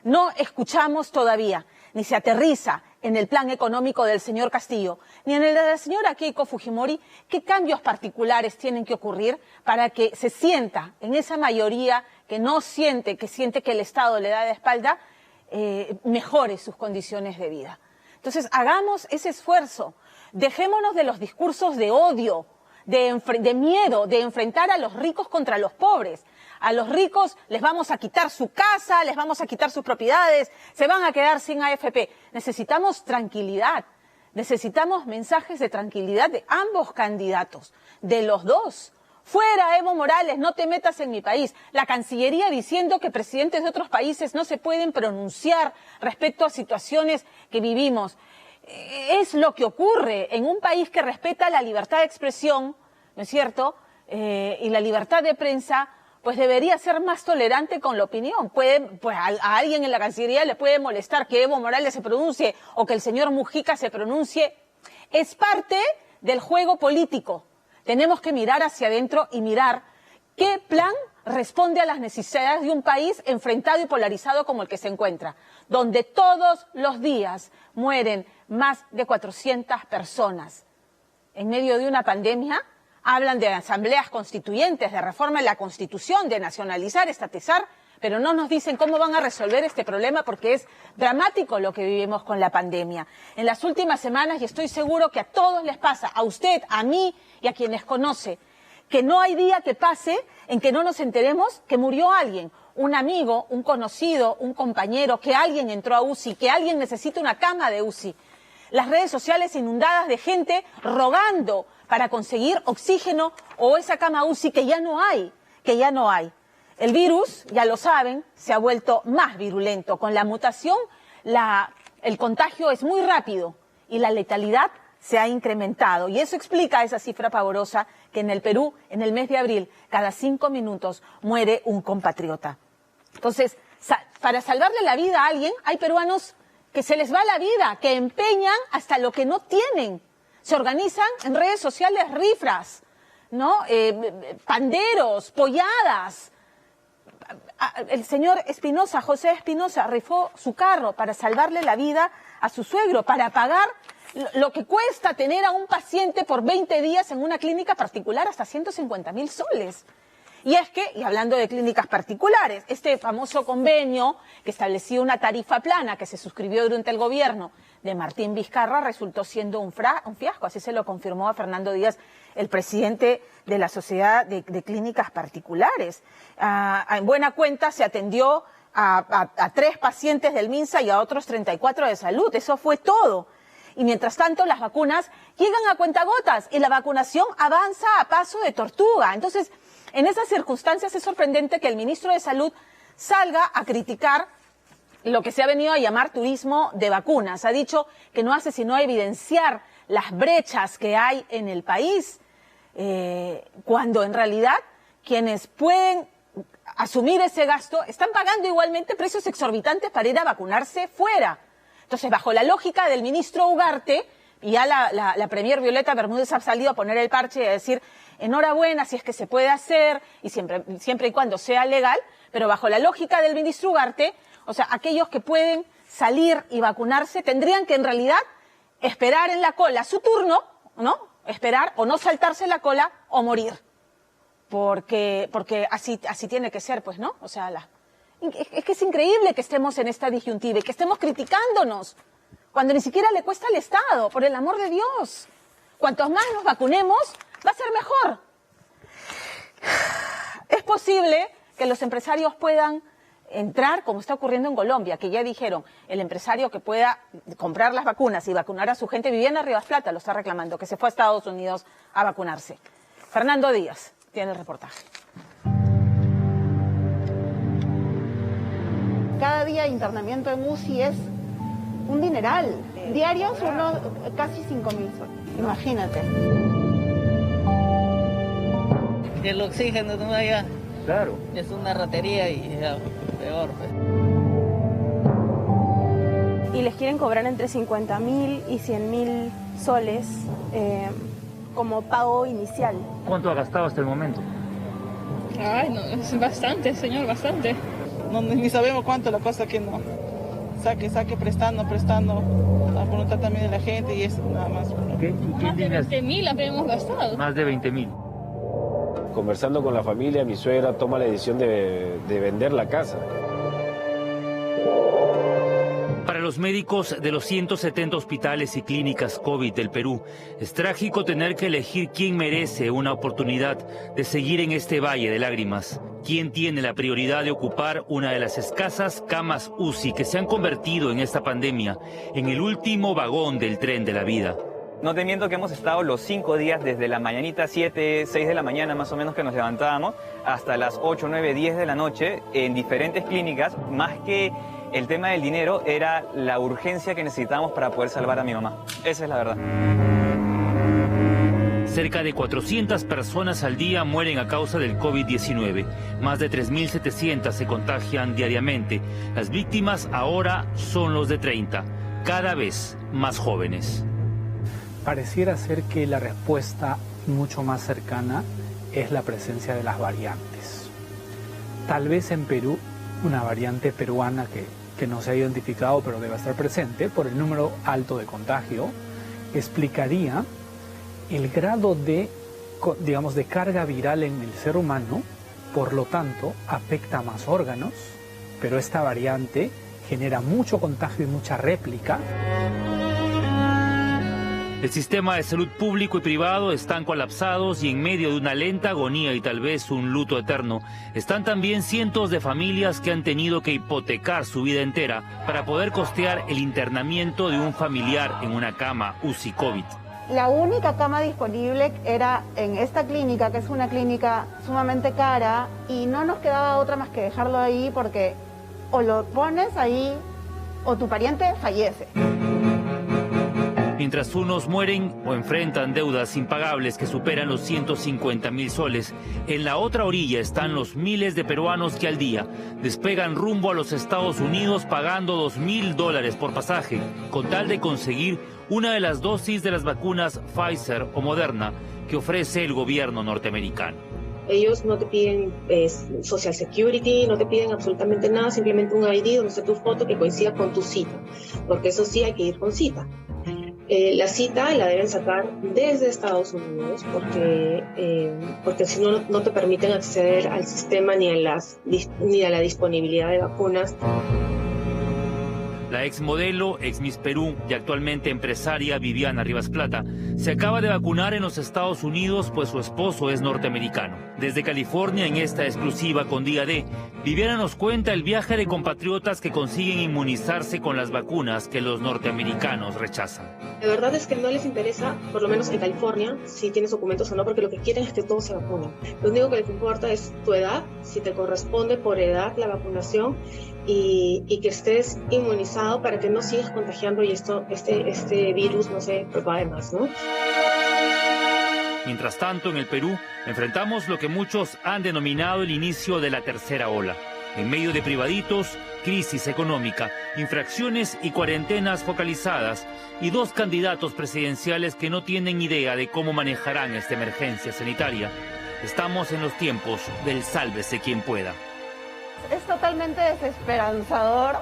No escuchamos todavía, ni se aterriza en el plan económico del señor Castillo, ni en el de la señora Keiko Fujimori, qué cambios particulares tienen que ocurrir para que se sienta en esa mayoría que no siente, que siente que el Estado le da de espalda, mejore sus condiciones de vida. Entonces, hagamos ese esfuerzo, dejémonos de los discursos de odio, de miedo, de enfrentar a los ricos contra los pobres. A los ricos les vamos a quitar su casa, les vamos a quitar sus propiedades, se van a quedar sin AFP. Necesitamos tranquilidad, necesitamos mensajes de tranquilidad de ambos candidatos, de los dos. Fuera Evo Morales, no te metas en mi país. La Cancillería diciendo que presidentes de otros países no se pueden pronunciar respecto a situaciones que vivimos. Es lo que ocurre en un país que respeta la libertad de expresión, ¿no es cierto? Y la libertad de prensa, pues debería ser más tolerante con la opinión. Pues a alguien en la Cancillería le puede molestar que Evo Morales se pronuncie o que el señor Mujica se pronuncie. Es parte del juego político. Tenemos que mirar hacia adentro y mirar qué plan responde a las necesidades de un país enfrentado y polarizado como el que se encuentra, donde todos los días mueren más de 400 personas. En medio de una pandemia, hablan de asambleas constituyentes, de reforma en la Constitución, de nacionalizar, estatizar, pero no nos dicen cómo van a resolver este problema porque es dramático lo que vivimos con la pandemia. En las últimas semanas, y estoy seguro que a todos les pasa, a usted, a mí y a quienes conoce, que no hay día que pase en que no nos enteremos que murió alguien, un amigo, un conocido, un compañero, que alguien entró a UCI, que alguien necesita una cama de UCI. Las redes sociales inundadas de gente rogando para conseguir oxígeno o esa cama UCI que ya no hay. El virus, ya lo saben, se ha vuelto más virulento. Con la mutación, el contagio es muy rápido y la letalidad se ha incrementado. Y eso explica esa cifra pavorosa que en el Perú, en el mes de abril, cada 5 minutos muere un compatriota. Entonces, para salvarle la vida a alguien, hay peruanos que se les va la vida, que empeñan hasta lo que no tienen. Se organizan en redes sociales rifras, ¿no? Panderos, polladas. El señor Espinosa, José Espinosa, rifó su carro para salvarle la vida a su suegro, para pagar lo que cuesta tener a un paciente por 20 días en una clínica particular, hasta 150.000 soles. Y es que, y hablando de clínicas particulares, este famoso convenio que establecía una tarifa plana que se suscribió durante el gobierno de Martín Vizcarra resultó siendo un fiasco, así se lo confirmó a Fernando Díaz, el presidente de la Sociedad de Clínicas Particulares. En buena cuenta se atendió a 3 pacientes del MINSA y a otros 34 de salud, eso fue todo. Y mientras tanto las vacunas llegan a cuentagotas y la vacunación avanza a paso de tortuga. Entonces, en esas circunstancias es sorprendente que el ministro de Salud salga a criticar lo que se ha venido a llamar turismo de vacunas. Ha dicho que no hace sino evidenciar las brechas que hay en el país, cuando en realidad quienes pueden asumir ese gasto están pagando igualmente precios exorbitantes para ir a vacunarse fuera. Entonces, bajo la lógica del ministro Ugarte, y ya la premier Violeta Bermúdez ha salido a poner el parche y a decir, enhorabuena si es que se puede hacer, y siempre y cuando sea legal, pero bajo la lógica del ministro Ugarte, o sea, aquellos que pueden salir y vacunarse tendrían que en realidad esperar en la cola su turno, ¿no? Esperar o no saltarse la cola o morir. Porque así tiene que ser, pues, ¿no? O sea, es que es increíble que estemos en esta disyuntiva y que estemos criticándonos cuando ni siquiera le cuesta al Estado, por el amor de Dios. Cuantos más nos vacunemos, va a ser mejor. Es posible que los empresarios puedan entrar, como está ocurriendo en Colombia, que ya dijeron, el empresario que pueda comprar las vacunas y vacunar a su gente, Viviana Rivas Plata lo está reclamando, que se fue a Estados Unidos a vacunarse. Fernando Díaz tiene el reportaje. Cada día de internamiento en UCI es un dineral. Diarios casi 5.000 soles. Imagínate. Y el oxígeno no allá. Claro. Es una ratería y ya, peor. Pues. Y les quieren cobrar entre 50.000 y 100.000 soles como pago inicial. ¿Cuánto ha gastado hasta el momento? Ay, no, es bastante, señor, bastante. No, ni sabemos cuánto, la cosa que no. Saque, prestando, a voluntad también de la gente y eso nada más. ¿Qué? Más de 20.000 habíamos gastado. Más de 20.000. Conversando con la familia, mi suegra toma la decisión de vender la casa. Para los médicos de los 170 hospitales y clínicas COVID del Perú, es trágico tener que elegir quién merece una oportunidad de seguir en este valle de lágrimas. ¿Quién tiene la prioridad de ocupar una de las escasas camas UCI que se han convertido en esta pandemia en el último vagón del tren de la vida? No te miento que hemos estado los 5 días desde la mañanita 7, 6 de la mañana más o menos que nos levantábamos hasta las 8, 9, 10 de la noche en diferentes clínicas. Más que el tema del dinero era la urgencia que necesitábamos para poder salvar a mi mamá. Esa es la verdad. Cerca de 400 personas al día mueren a causa del COVID-19. Más de 3.700 se contagian diariamente. Las víctimas ahora son los de 30, cada vez más jóvenes. Pareciera ser que la respuesta mucho más cercana es la presencia de las variantes. Tal vez en Perú, una variante peruana que no se ha identificado pero debe estar presente por el número alto de contagio, explicaría el grado de, digamos, de carga viral en el ser humano, por lo tanto afecta a más órganos, pero esta variante genera mucho contagio y mucha réplica. El sistema de salud público y privado están colapsados y en medio de una lenta agonía y tal vez un luto eterno, están también cientos de familias que han tenido que hipotecar su vida entera para poder costear el internamiento de un familiar en una cama UCI COVID. La única cama disponible era en esta clínica, que es una clínica sumamente cara, y no nos quedaba otra más que dejarlo ahí porque o lo pones ahí o tu pariente fallece. Mientras unos mueren o enfrentan deudas impagables que superan los 150.000 soles, en la otra orilla están los miles de peruanos que al día despegan rumbo a los Estados Unidos pagando $2.000 por pasaje, con tal de conseguir una de las dosis de las vacunas Pfizer o Moderna que ofrece el gobierno norteamericano. Ellos no te piden Social Security, no te piden absolutamente nada, simplemente un ID donde esté tu foto que coincida con tu cita, porque eso sí hay que ir con cita. La cita la deben sacar desde Estados Unidos porque si no, no te permiten acceder al sistema ni a la disponibilidad de vacunas. La exmodelo, ex Miss Perú y actualmente empresaria Viviana Rivas Plata se acaba de vacunar en los Estados Unidos pues su esposo es norteamericano. Desde California, en esta exclusiva con Día D, Viviana nos cuenta el viaje de compatriotas que consiguen inmunizarse con las vacunas que los norteamericanos rechazan. La verdad es que no les interesa, por lo menos en California, si tienes documentos o no, porque lo que quieren es que todos se vacunen. Lo único que les importa es tu edad, si te corresponde por edad la vacunación, y que estés inmunizado para que no sigas contagiando y este virus no se propague más, ¿no? Mientras tanto, en el Perú, enfrentamos lo que muchos han denominado el inicio de la tercera ola. En medio de privaditos, crisis económica, infracciones y cuarentenas focalizadas, y dos candidatos presidenciales que no tienen idea de cómo manejarán esta emergencia sanitaria, estamos en los tiempos del sálvese quien pueda. Es totalmente desesperanzador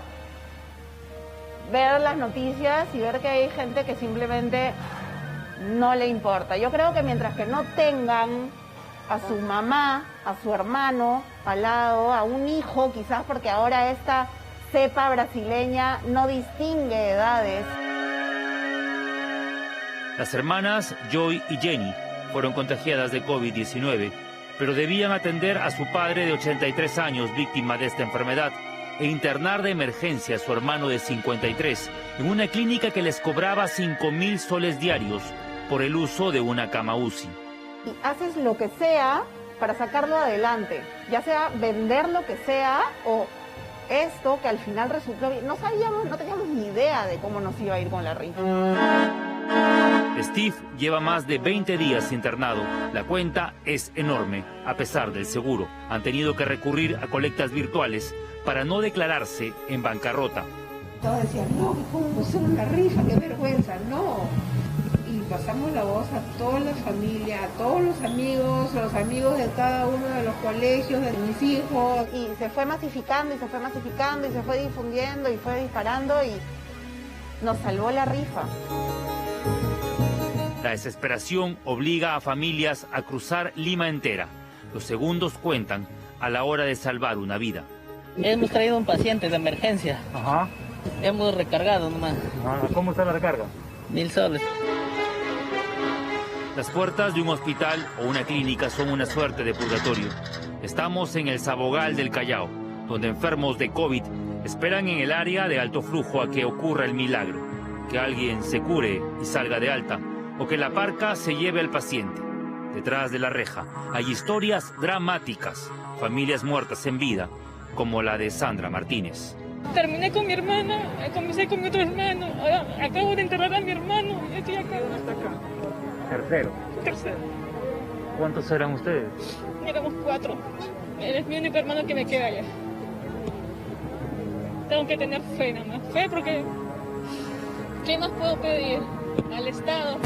ver las noticias y ver que hay gente que simplemente no le importa. Yo creo que mientras que no tengan a su mamá, a su hermano al lado, a un hijo quizás, porque ahora esta cepa brasileña no distingue edades. Las hermanas Joy y Jenny fueron contagiadas de COVID-19, pero debían atender a su padre de 83 años, víctima de esta enfermedad, e internar de emergencia a su hermano de 53 en una clínica que les cobraba 5.000 soles diarios por el uso de una cama UCI. Y haces lo que sea para sacarlo adelante, ya sea vender lo que sea o esto que al final resultó bien. No teníamos ni idea de cómo nos iba a ir con la rifa. Steve lleva más de 20 días internado. La cuenta es enorme, a pesar del seguro. Han tenido que recurrir a colectas virtuales para no declararse en bancarrota. Todos decían, no, ¿cómo hacer una rifa? ¡Qué vergüenza! ¡No! Y pasamos la voz a toda la familia, a todos los amigos de cada uno de los colegios, de mis hijos. Y se fue masificando, y se fue masificando, y se fue difundiendo, y fue disparando, y nos salvó la rifa. La desesperación obliga a familias a cruzar Lima entera. Los segundos cuentan a la hora de salvar una vida. Hemos traído un paciente de emergencia. Ajá. Hemos recargado nomás. ¿Cómo está la recarga? 1.000 soles. Las puertas de un hospital o una clínica son una suerte de purgatorio. Estamos en el Sabogal del Callao, donde enfermos de COVID esperan en el área de alto flujo a que ocurra el milagro, que alguien se cure y salga de alta, o que la parca se lleve al paciente. Detrás de la reja hay historias dramáticas, familias muertas en vida, como la de Sandra Martínez. Terminé con mi hermana, comencé con mi otro hermano, ahora acabo de enterrar a mi hermano, y estoy acá. ¿Está acá? Tercero. ¿Cuántos eran ustedes? Éramos 4. Él es mi único hermano que me queda allá. Tengo que tener fe nada más. Fe porque... ¿qué más puedo pedir al Estado?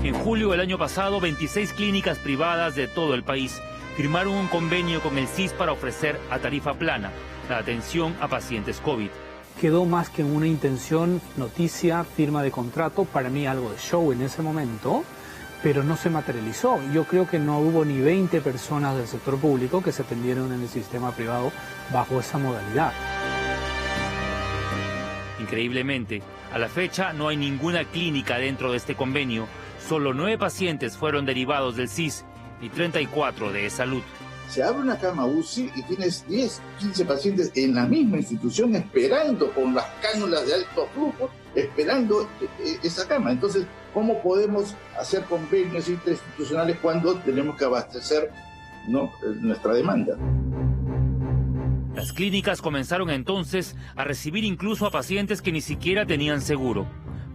En julio del año pasado, 26 clínicas privadas de todo el país firmaron un convenio con el CIS para ofrecer a tarifa plana la atención a pacientes COVID. Quedó más que una intención, noticia, firma de contrato, para mí algo de show en ese momento, pero no se materializó. Yo creo que no hubo ni 20 personas del sector público que se atendieron en el sistema privado bajo esa modalidad. Increíblemente, a la fecha no hay ninguna clínica dentro de este convenio. Solo 9 pacientes fueron derivados del CIS y 34 de salud. Se abre una cama UCI y tienes 10, 15 pacientes en la misma institución esperando con las cánulas de alto flujo, esperando esa cama. Entonces, ¿cómo podemos hacer convenios interinstitucionales cuando tenemos que abastecer, ¿no?, nuestra demanda? Las clínicas comenzaron entonces a recibir incluso a pacientes que ni siquiera tenían seguro.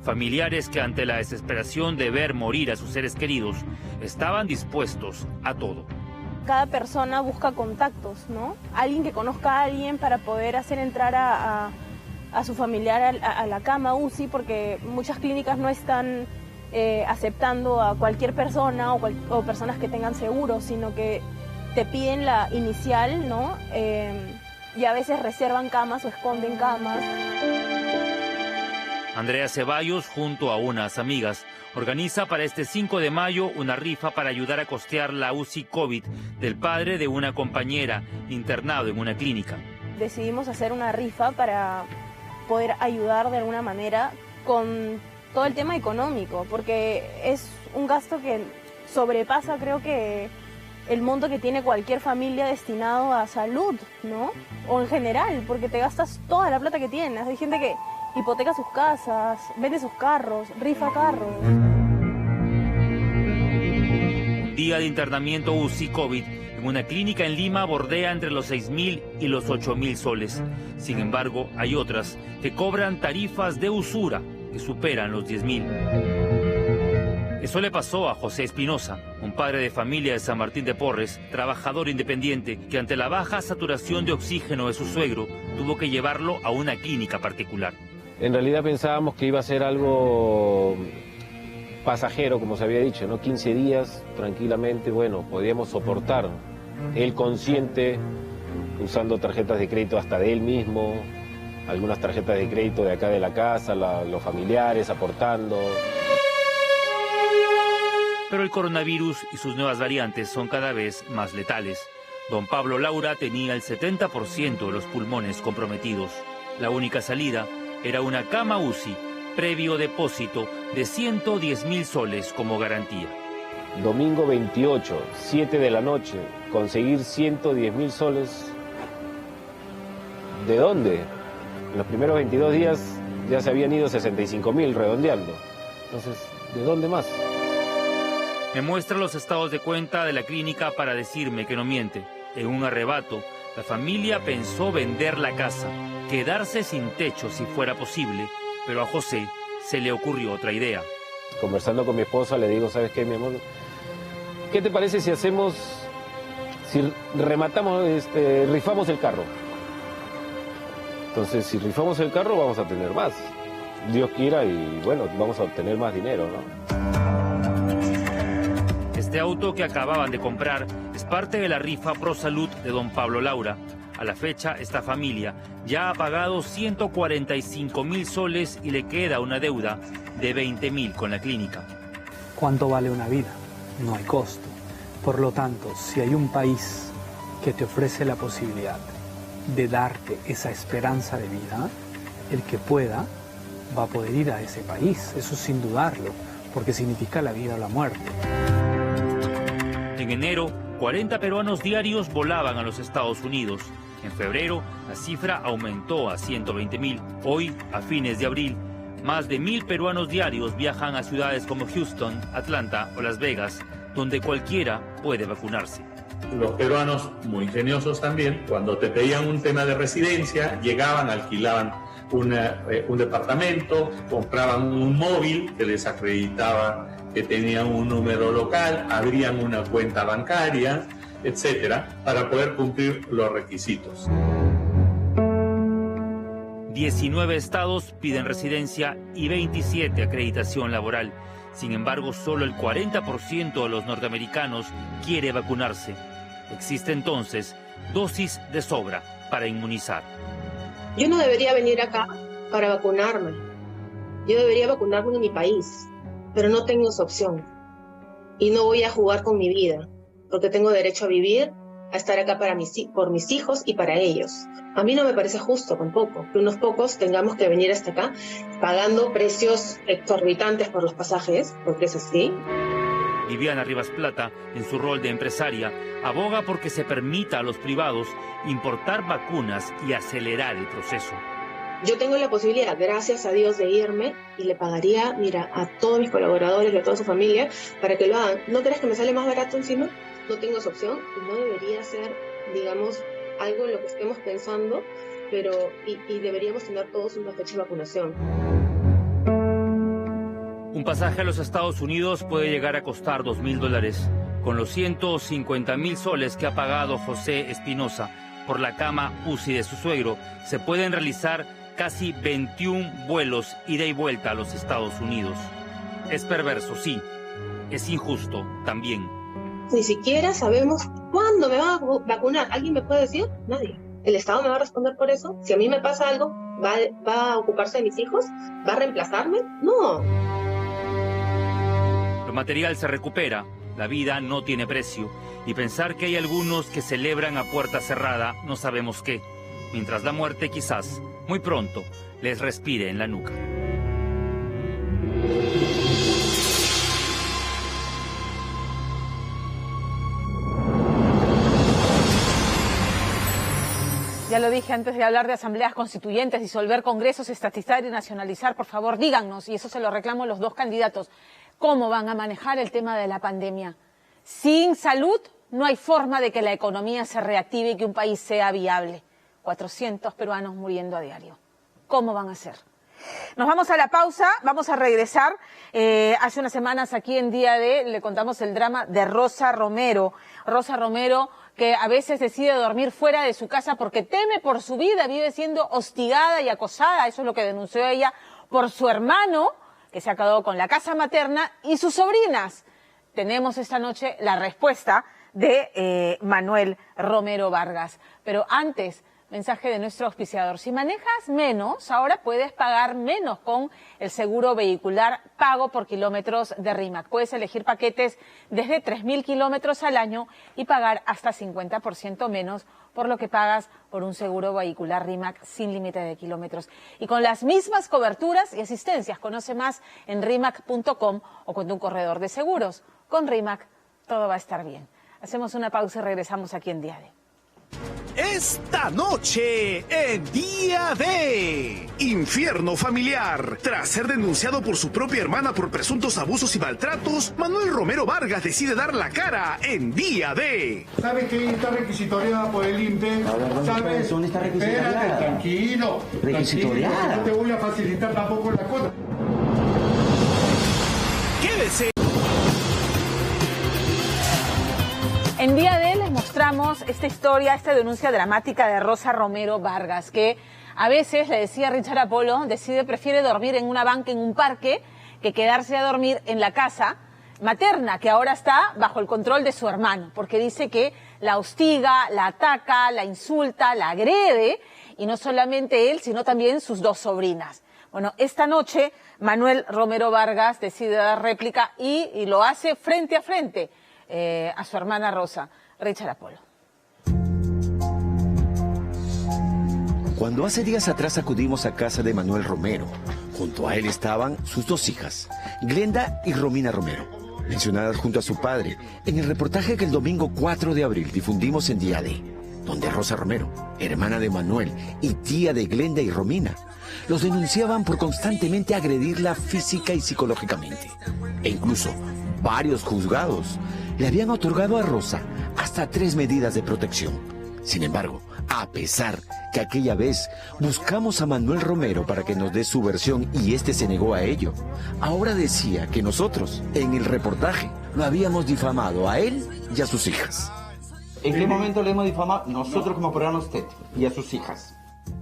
Familiares que ante la desesperación de ver morir a sus seres queridos estaban dispuestos a todo. Cada persona busca contactos, ¿no? Alguien que conozca a alguien para poder hacer entrar a su familiar a la cama UCI, porque muchas clínicas no están aceptando a cualquier persona o personas que tengan seguro, sino que te piden la inicial, ¿no? Y a veces reservan camas o esconden camas. Andrea Ceballos, junto a unas amigas, organiza para este 5 de mayo una rifa para ayudar a costear la UCI COVID del padre de una compañera internado en una clínica. Decidimos hacer una rifa para poder ayudar de alguna manera con todo el tema económico, porque es un gasto que sobrepasa, creo que, el monto que tiene cualquier familia destinado a salud, ¿no? O en general, porque te gastas toda la plata que tienes. Hay gente que hipoteca sus casas, vende sus carros, rifa carros. Un día de internamiento UCI COVID en una clínica en Lima bordea entre los 6.000 y los 8.000 soles. Sin embargo, hay otras que cobran tarifas de usura que superan los 10.000. Eso le pasó a José Espinosa, un padre de familia de San Martín de Porres, trabajador independiente, que ante la baja saturación de oxígeno de su suegro, tuvo que llevarlo a una clínica particular. En realidad pensábamos que iba a ser algo pasajero, como se había dicho, ¿no? 15 días, tranquilamente, bueno, podíamos soportar. Él consciente, usando tarjetas de crédito hasta de él mismo, algunas tarjetas de crédito de acá de la casa, los familiares aportando. Pero el coronavirus y sus nuevas variantes son cada vez más letales. Don Pablo Laura tenía el 70% de los pulmones comprometidos. La única salida era una cama UCI, previo depósito de 110.000 soles como garantía. Domingo 28, 7 de la noche, conseguir 110.000 soles. ¿De dónde? En los primeros 22 días ya se habían ido 65.000 redondeando. Entonces, ¿de dónde más? Me muestra los estados de cuenta de la clínica para decirme que no miente. En un arrebato, la familia pensó vender la casa, quedarse sin techo si fuera posible, pero a José se le ocurrió otra idea. Conversando con mi esposa le digo, ¿sabes qué, mi amor? ¿Qué te parece si rematamos, rifamos el carro? Entonces, si rifamos el carro vamos a tener más. Dios quiera y bueno, vamos a obtener más dinero, ¿no? Este auto que acababan de comprar es parte de la rifa Pro Salud de don Pablo Laura. A la fecha, esta familia ya ha pagado 145.000 soles y le queda una deuda de 20.000 con la clínica. ¿Cuánto vale una vida? No hay costo. Por lo tanto, si hay un país que te ofrece la posibilidad de darte esa esperanza de vida, el que pueda va a poder ir a ese país, eso sin dudarlo, porque significa la vida o la muerte. En enero, 40 peruanos diarios volaban a los Estados Unidos. En febrero, la cifra aumentó a 120.000. Hoy, a fines de abril, más de 1.000 peruanos diarios viajan a ciudades como Houston, Atlanta o Las Vegas, donde cualquiera puede vacunarse. Los peruanos, muy ingeniosos también, cuando te pedían un tema de residencia, llegaban, alquilaban un departamento, compraban un móvil que les acreditaba que tenían un número local, abrían una cuenta bancaria, etcétera, para poder cumplir los requisitos. 19 estados piden residencia y 27 acreditación laboral. Sin embargo, solo el 40% de los norteamericanos quiere vacunarse. Existe entonces dosis de sobra para inmunizar. Yo no debería venir acá para vacunarme. Yo debería vacunarme en mi país, pero no tengo esa opción. Y no voy a jugar con mi vida, porque tengo derecho a vivir, a estar acá por mis hijos y para ellos. A mí no me parece justo tampoco que unos pocos tengamos que venir hasta acá pagando precios exorbitantes por los pasajes, porque es así. Viviana Rivas Plata, en su rol de empresaria, aboga porque se permita a los privados importar vacunas y acelerar el proceso. Yo tengo la posibilidad, gracias a Dios, de irme y le pagaría, mira, a todos mis colaboradores y a toda su familia para que lo hagan. ¿No crees que me sale más barato encima? No tengo esa opción y no debería ser, digamos, algo en lo que estemos pensando, pero y deberíamos tener todos una fecha de vacunación. Un pasaje a los Estados Unidos puede llegar a costar $2.000. Con los 150.000 soles que ha pagado José Espinosa por la cama UCI de su suegro, se pueden realizar casi 21 vuelos ida y vuelta a los Estados Unidos. Es perverso, sí. Es injusto, también. Ni siquiera sabemos cuándo me van a vacunar. ¿Alguien me puede decir? Nadie. ¿El Estado me va a responder por eso? Si a mí me pasa algo, ¿va a ocuparse de mis hijos? ¿Va a reemplazarme? No. Lo material se recupera, la vida no tiene precio. Y pensar que hay algunos que celebran a puerta cerrada, no sabemos qué. Mientras la muerte quizás, muy pronto, les respire en la nuca. Ya lo dije antes de hablar de asambleas constituyentes, disolver congresos, estatizar y nacionalizar. Por favor, díganos, y eso se lo reclamo a los dos candidatos, ¿cómo van a manejar el tema de la pandemia? Sin salud no hay forma de que la economía se reactive y que un país sea viable. 400 peruanos muriendo a diario. ¿Cómo van a hacer? Nos vamos a la pausa, vamos a regresar. Hace unas semanas aquí en Día D le contamos el drama de Rosa Romero. Rosa Romero, que a veces decide dormir fuera de su casa porque teme por su vida, vive siendo hostigada y acosada, eso es lo que denunció ella, por su hermano, que se ha quedado con la casa materna, y sus sobrinas. Tenemos esta noche la respuesta de Manuel Romero Vargas. Pero antes, mensaje de nuestro auspiciador. Si manejas menos, ahora puedes pagar menos con el seguro vehicular pago por kilómetros de RIMAC. Puedes elegir paquetes desde 3.000 kilómetros al año y pagar hasta 50% menos por lo que pagas por un seguro vehicular RIMAC sin límite de kilómetros. Y con las mismas coberturas y asistencias. Conoce más en rimac.com o con un corredor de seguros. Con RIMAC todo va a estar bien. Hacemos una pausa y regresamos aquí en Día D. Esta noche en Día D. Infierno familiar. Tras ser denunciado por su propia hermana por presuntos abusos y maltratos, Manuel Romero Vargas decide dar la cara en Día D. ¿Sabe que está requisitoriada por el INPE? ¿Sabes? ¿Dónde está requisitoriada? Espérate, tranquilo. Requisitoriada. Tranquilo, no te voy a facilitar tampoco la cosa. Quédese. En Día D les mostramos esta historia, esta denuncia dramática de Rosa Romero Vargas, que a veces, le decía Richard Apolo, prefiere dormir en una banca en un parque que quedarse a dormir en la casa materna, que ahora está bajo el control de su hermano, porque dice que la hostiga, la ataca, la insulta, la agrede, y no solamente él, sino también sus dos sobrinas. Bueno, esta noche Manuel Romero Vargas decide dar réplica y lo hace frente a frente a su hermana Rosa. Richard Apolo. Cuando hace días atrás acudimos a casa de Manuel Romero, junto a él estaban sus dos hijas, Glenda y Romina Romero, mencionadas junto a su padre en el reportaje que el domingo 4 de abril difundimos en Día D, donde Rosa Romero, hermana de Manuel y tía de Glenda y Romina, los denunciaban por constantemente agredirla física y psicológicamente. E incluso varios juzgados le habían otorgado a Rosa hasta 3 medidas de protección. Sin embargo, a pesar que aquella vez buscamos a Manuel Romero para que nos dé su versión y este se negó a ello, ahora decía que nosotros, en el reportaje, lo habíamos difamado a él y a sus hijas. ¿En qué momento le hemos difamado? Nosotros como programa a usted y a sus hijas.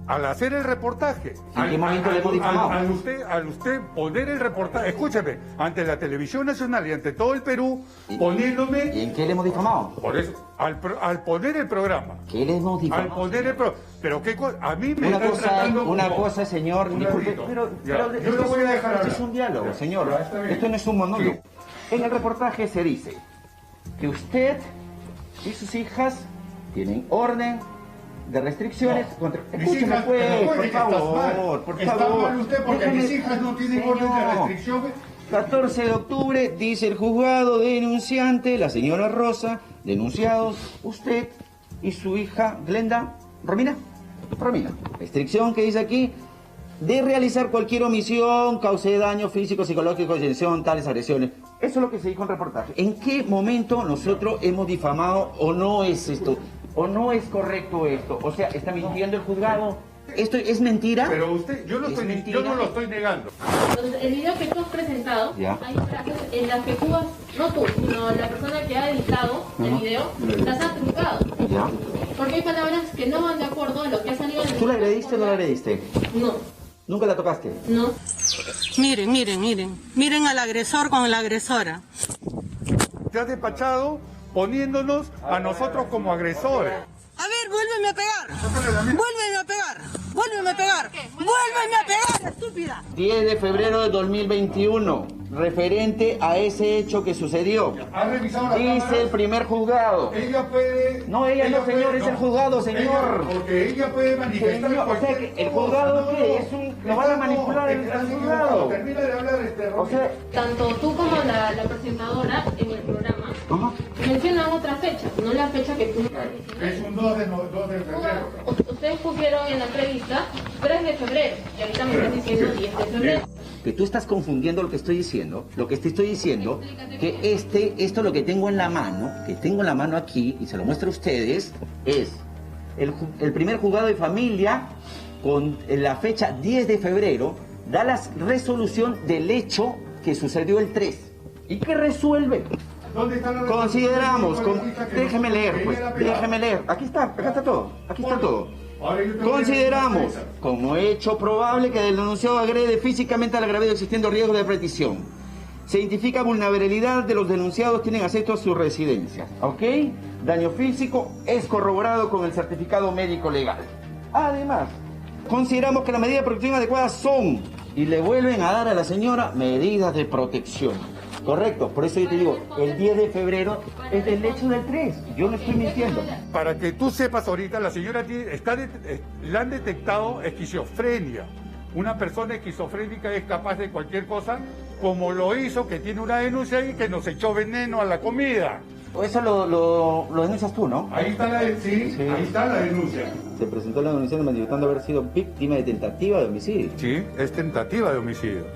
Al hacer el reportaje, ¿en qué momento le hemos difamado? Al usted poner el reportaje, escúcheme, ante la televisión nacional y ante todo el Perú, poniéndome... ¿Y en qué le hemos difamado? Por eso, al poner el programa. ¿Qué le hemos difamado? Al poner el programa. Pero qué cosa, a mí me están tratando como... Una cosa, señor, disculpe, pero yo lo voy a dejar esto es un diálogo, señor, esto no es un monólogo. Sí. En el reportaje se dice que usted y sus hijas tienen orden de restricciones contra... Escúcheme pues, por favor. Está mal usted porque mis hijas no tienen orden de restricciones. 14 de octubre, dice el juzgado denunciante, la señora Rosa, denunciados, usted y su hija Glenda, Romina, restricción que dice aquí, de realizar cualquier omisión, cause daño físico, psicológico, intención, tales agresiones. Eso es lo que se dijo en el reportaje. ¿En qué momento nosotros hemos difamado o no es esto? ¿O no es correcto esto? O sea, ¿está mintiendo el juzgado? ¿Esto es mentira? Pero usted, yo no lo estoy negando. Entonces, el video que tú has presentado, ya, hay frases en las que tú has, no tú, sino la persona que ha editado el video, las ha trucado. Ya. Porque hay palabras que no van de acuerdo a lo que ha salido en el ¿Tú la agrediste o no la agrediste? No. ¿Nunca la tocaste? No. Miren, miren, miren. Miren al agresor con la agresora. Te has despachado poniéndonos a nosotros como agresores. A ver, vuélveme a pegar. Vuélveme a pegar. Vuélveme a pegar. Vuélveme a pegar, estúpida. 10 de febrero de 2021, referente a ese hecho que sucedió. ¿Ha revisado la dice cámara? El primer juzgado. Ella puede... No, ella no, señor, es el juzgado, señor. Porque ella puede manifestar... Señor, o sea, que ¿el juzgado qué? Es un... ¿Lo van a manipular el juzgado? Termina de hablar O sea... Tanto tú como la presentadora en el programa mencionan otra fecha, no la fecha que tú... Es un 2 de febrero. Ustedes pusieron en la entrevista 3 de febrero y ahorita me están diciendo 10 de febrero. Que tú estás confundiendo lo que estoy diciendo. Lo que te estoy diciendo, que esto lo que tengo en la mano, aquí, y se lo muestro a ustedes, es el primer juzgado de familia con la fecha 10 de febrero, da la resolución del hecho que sucedió el 3. ¿Y qué resuelve? ¿Dónde está la Consideramos, déjeme leer, pues, déjeme leer. Aquí está todo, aquí está todo. Consideramos como hecho probable que el denunciado agrede físicamente al agraviado existiendo riesgo de repetición. Se identifica vulnerabilidad de los denunciados, tienen acceso a su residencia. ¿Ok? Daño físico es corroborado con el certificado médico legal. Además, consideramos que las medidas de protección adecuadas son, y le vuelven a dar a la señora medidas de protección. Correcto, por eso yo te digo, el 10 de febrero es del hecho del 3, yo no estoy mintiendo. Para que tú sepas ahorita, la señora le han detectado esquizofrenia. Una persona esquizofrénica es capaz de cualquier cosa, como lo hizo, que tiene una denuncia y que nos echó veneno a la comida. Eso lo denuncias tú, ¿no? Ahí está ahí está la denuncia. Se presentó la denuncia manifestando haber sido víctima de tentativa de homicidio. Sí, es tentativa de homicidio.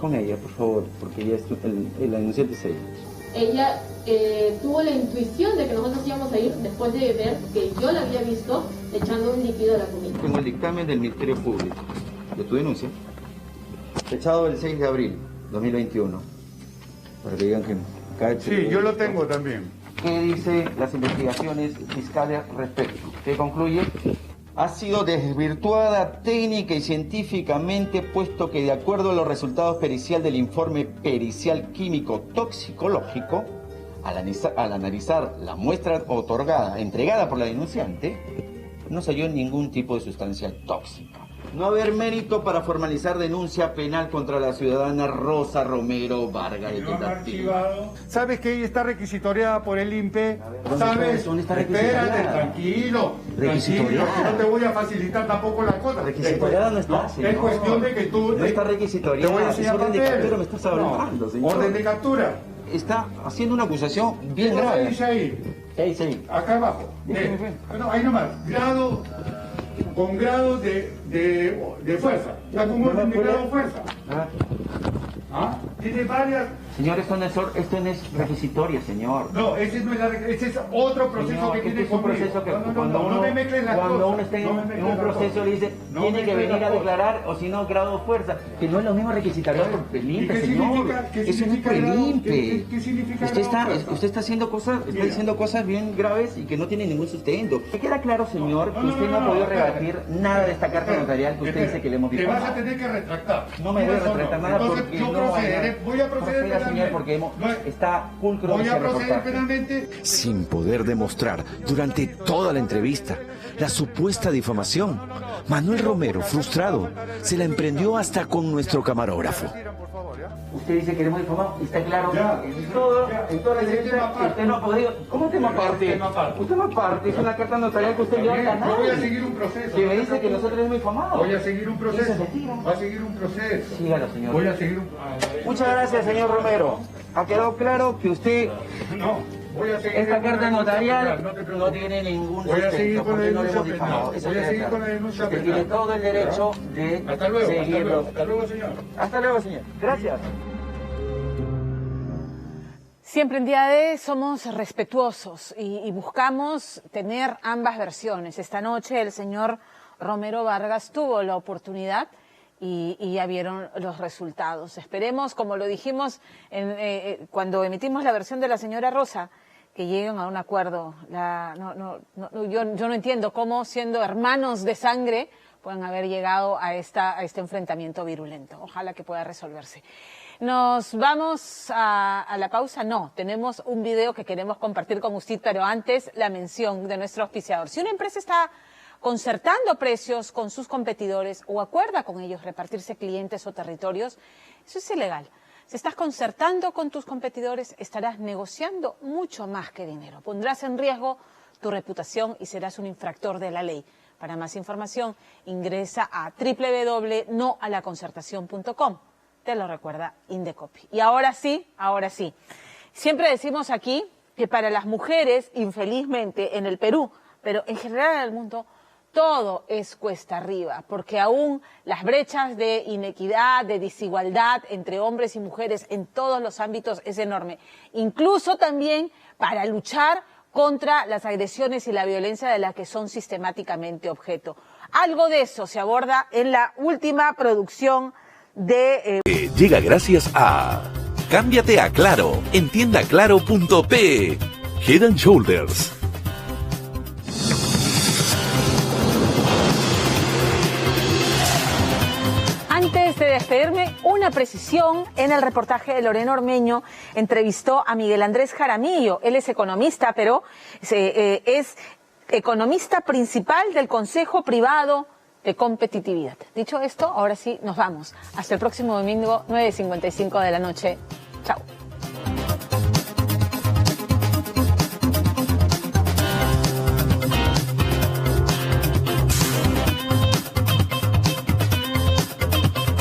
Con ella, por favor, porque ella es el denunciante es ella. Ella tuvo la intuición de que nosotros íbamos a ir después de ver que yo la había visto echando un líquido a la comida. Tengo el dictamen del Ministerio Público de tu denuncia, fechado el 6 de abril 2021, para que digan que... Sí, yo lo tengo también. ¿Qué dice las investigaciones fiscales respecto? ¿Qué concluye? Ha sido desvirtuada técnica y científicamente, puesto que de acuerdo a los resultados pericial del informe pericial químico toxicológico, al analizar la muestra entregada por la denunciante, no se halló ningún tipo de sustancia tóxica. No haber mérito para formalizar denuncia penal contra la ciudadana Rosa Romero Vargas de Tentativa. ¿Sabes que ella está requisitoriada por el INPE? ¿Sabes? ¿Dónde está Espérate, requisitoriada? Tranquilo, ¿Requisitoriada? que no te voy a facilitar tampoco la cosa. Requisitoriada no está, señor. Es cuestión de que tú... No está requisitoriada. Te voy a enseñar es orden de papeles. captura, me estás hablando, señor. Orden de captura. Está haciendo una acusación bien ¿Qué cosa grave. dice ahí? ¿Qué dice ahí? Acá abajo. No, ahí nomás. Con grado de fuerza. Está con orden de grado de fuerza. ¿Ah? Tiene varias... Señor, esto no es requisitoria, señor. No, ese es otro proceso, señor, que tiene es un proceso que cuando uno está en un proceso le dice, tiene que venir a declarar, o si no, grado de fuerza, que no es lo mismo requisitorio por el INPE, señor. Eso no es por el INPE. ¿Qué significa Usted está haciendo cosas, diciendo cosas bien graves y que no tienen ningún sustento. Me queda claro, señor, que usted no ha podido rebatir nada de esta carta notarial que usted dice que le hemos dicho. Te vas a tener que retractar. No me voy a retractar nada porque no voy a proceder penalmente. Señor, porque está pulcro voy a proceder penalmente. Sin poder demostrar durante toda la entrevista la supuesta difamación, Manuel Romero, frustrado, se la emprendió hasta con nuestro camarógrafo. Usted dice que le hemos difamado, y está claro en toda la entrevista usted no ha podido... ¿Cómo tema aparte? Usted no parte, es una carta notarial que usted lleva a Yo voy a seguir un proceso. Que me dice que nosotros hemos difamado. Voy a seguir un proceso. Va a seguir un proceso. Sígalo, señor. Voy a seguir un... Muchas gracias, señor Romero. Ha quedado claro que usted... No. Esta carta notarial no tiene ningún sustento porque no le hemos difamado. Voy a seguir con la denuncia Usted tiene todo el derecho de seguirlo. Hasta luego, señor. Hasta luego, señor. Gracias. Siempre en Día D somos respetuosos y buscamos tener ambas versiones. Esta noche el señor Romero Vargas tuvo la oportunidad y ya vieron los resultados. Esperemos, como lo dijimos cuando emitimos la versión de la señora Rosa, que lleguen a un acuerdo. Yo no entiendo cómo, siendo hermanos de sangre, pueden haber llegado a este enfrentamiento virulento. Ojalá que pueda resolverse. ¿Nos vamos a la pausa? No, tenemos un video que queremos compartir con usted, pero antes la mención de nuestro auspiciador. Si una empresa está concertando precios con sus competidores o acuerda con ellos repartirse clientes o territorios, eso es ilegal. Si estás concertando con tus competidores, estarás negociando mucho más que dinero. Pondrás en riesgo tu reputación y serás un infractor de la ley. Para más información, ingresa a www.noalaconcertacion.com. Te lo recuerda Indecopi. Y ahora sí, siempre decimos aquí que para las mujeres, infelizmente, en el Perú, pero en general en el mundo, todo es cuesta arriba, porque aún las brechas de inequidad, de desigualdad entre hombres y mujeres en todos los ámbitos es enorme. Incluso también para luchar contra las agresiones y la violencia de las que son sistemáticamente objeto. Algo de eso se aborda en la última producción de... Llega gracias a... Cámbiate a Claro en tiendaclaro.pe. Head and Shoulders. Antes de despedirme, una precisión. En el reportaje de Lorena Ormeño entrevistó a Miguel Andrés Jaramillo. Él es economista, pero es economista principal del Consejo Privado de Competitividad. Dicho esto, ahora sí nos vamos. Hasta el próximo domingo, 9:55 de la noche.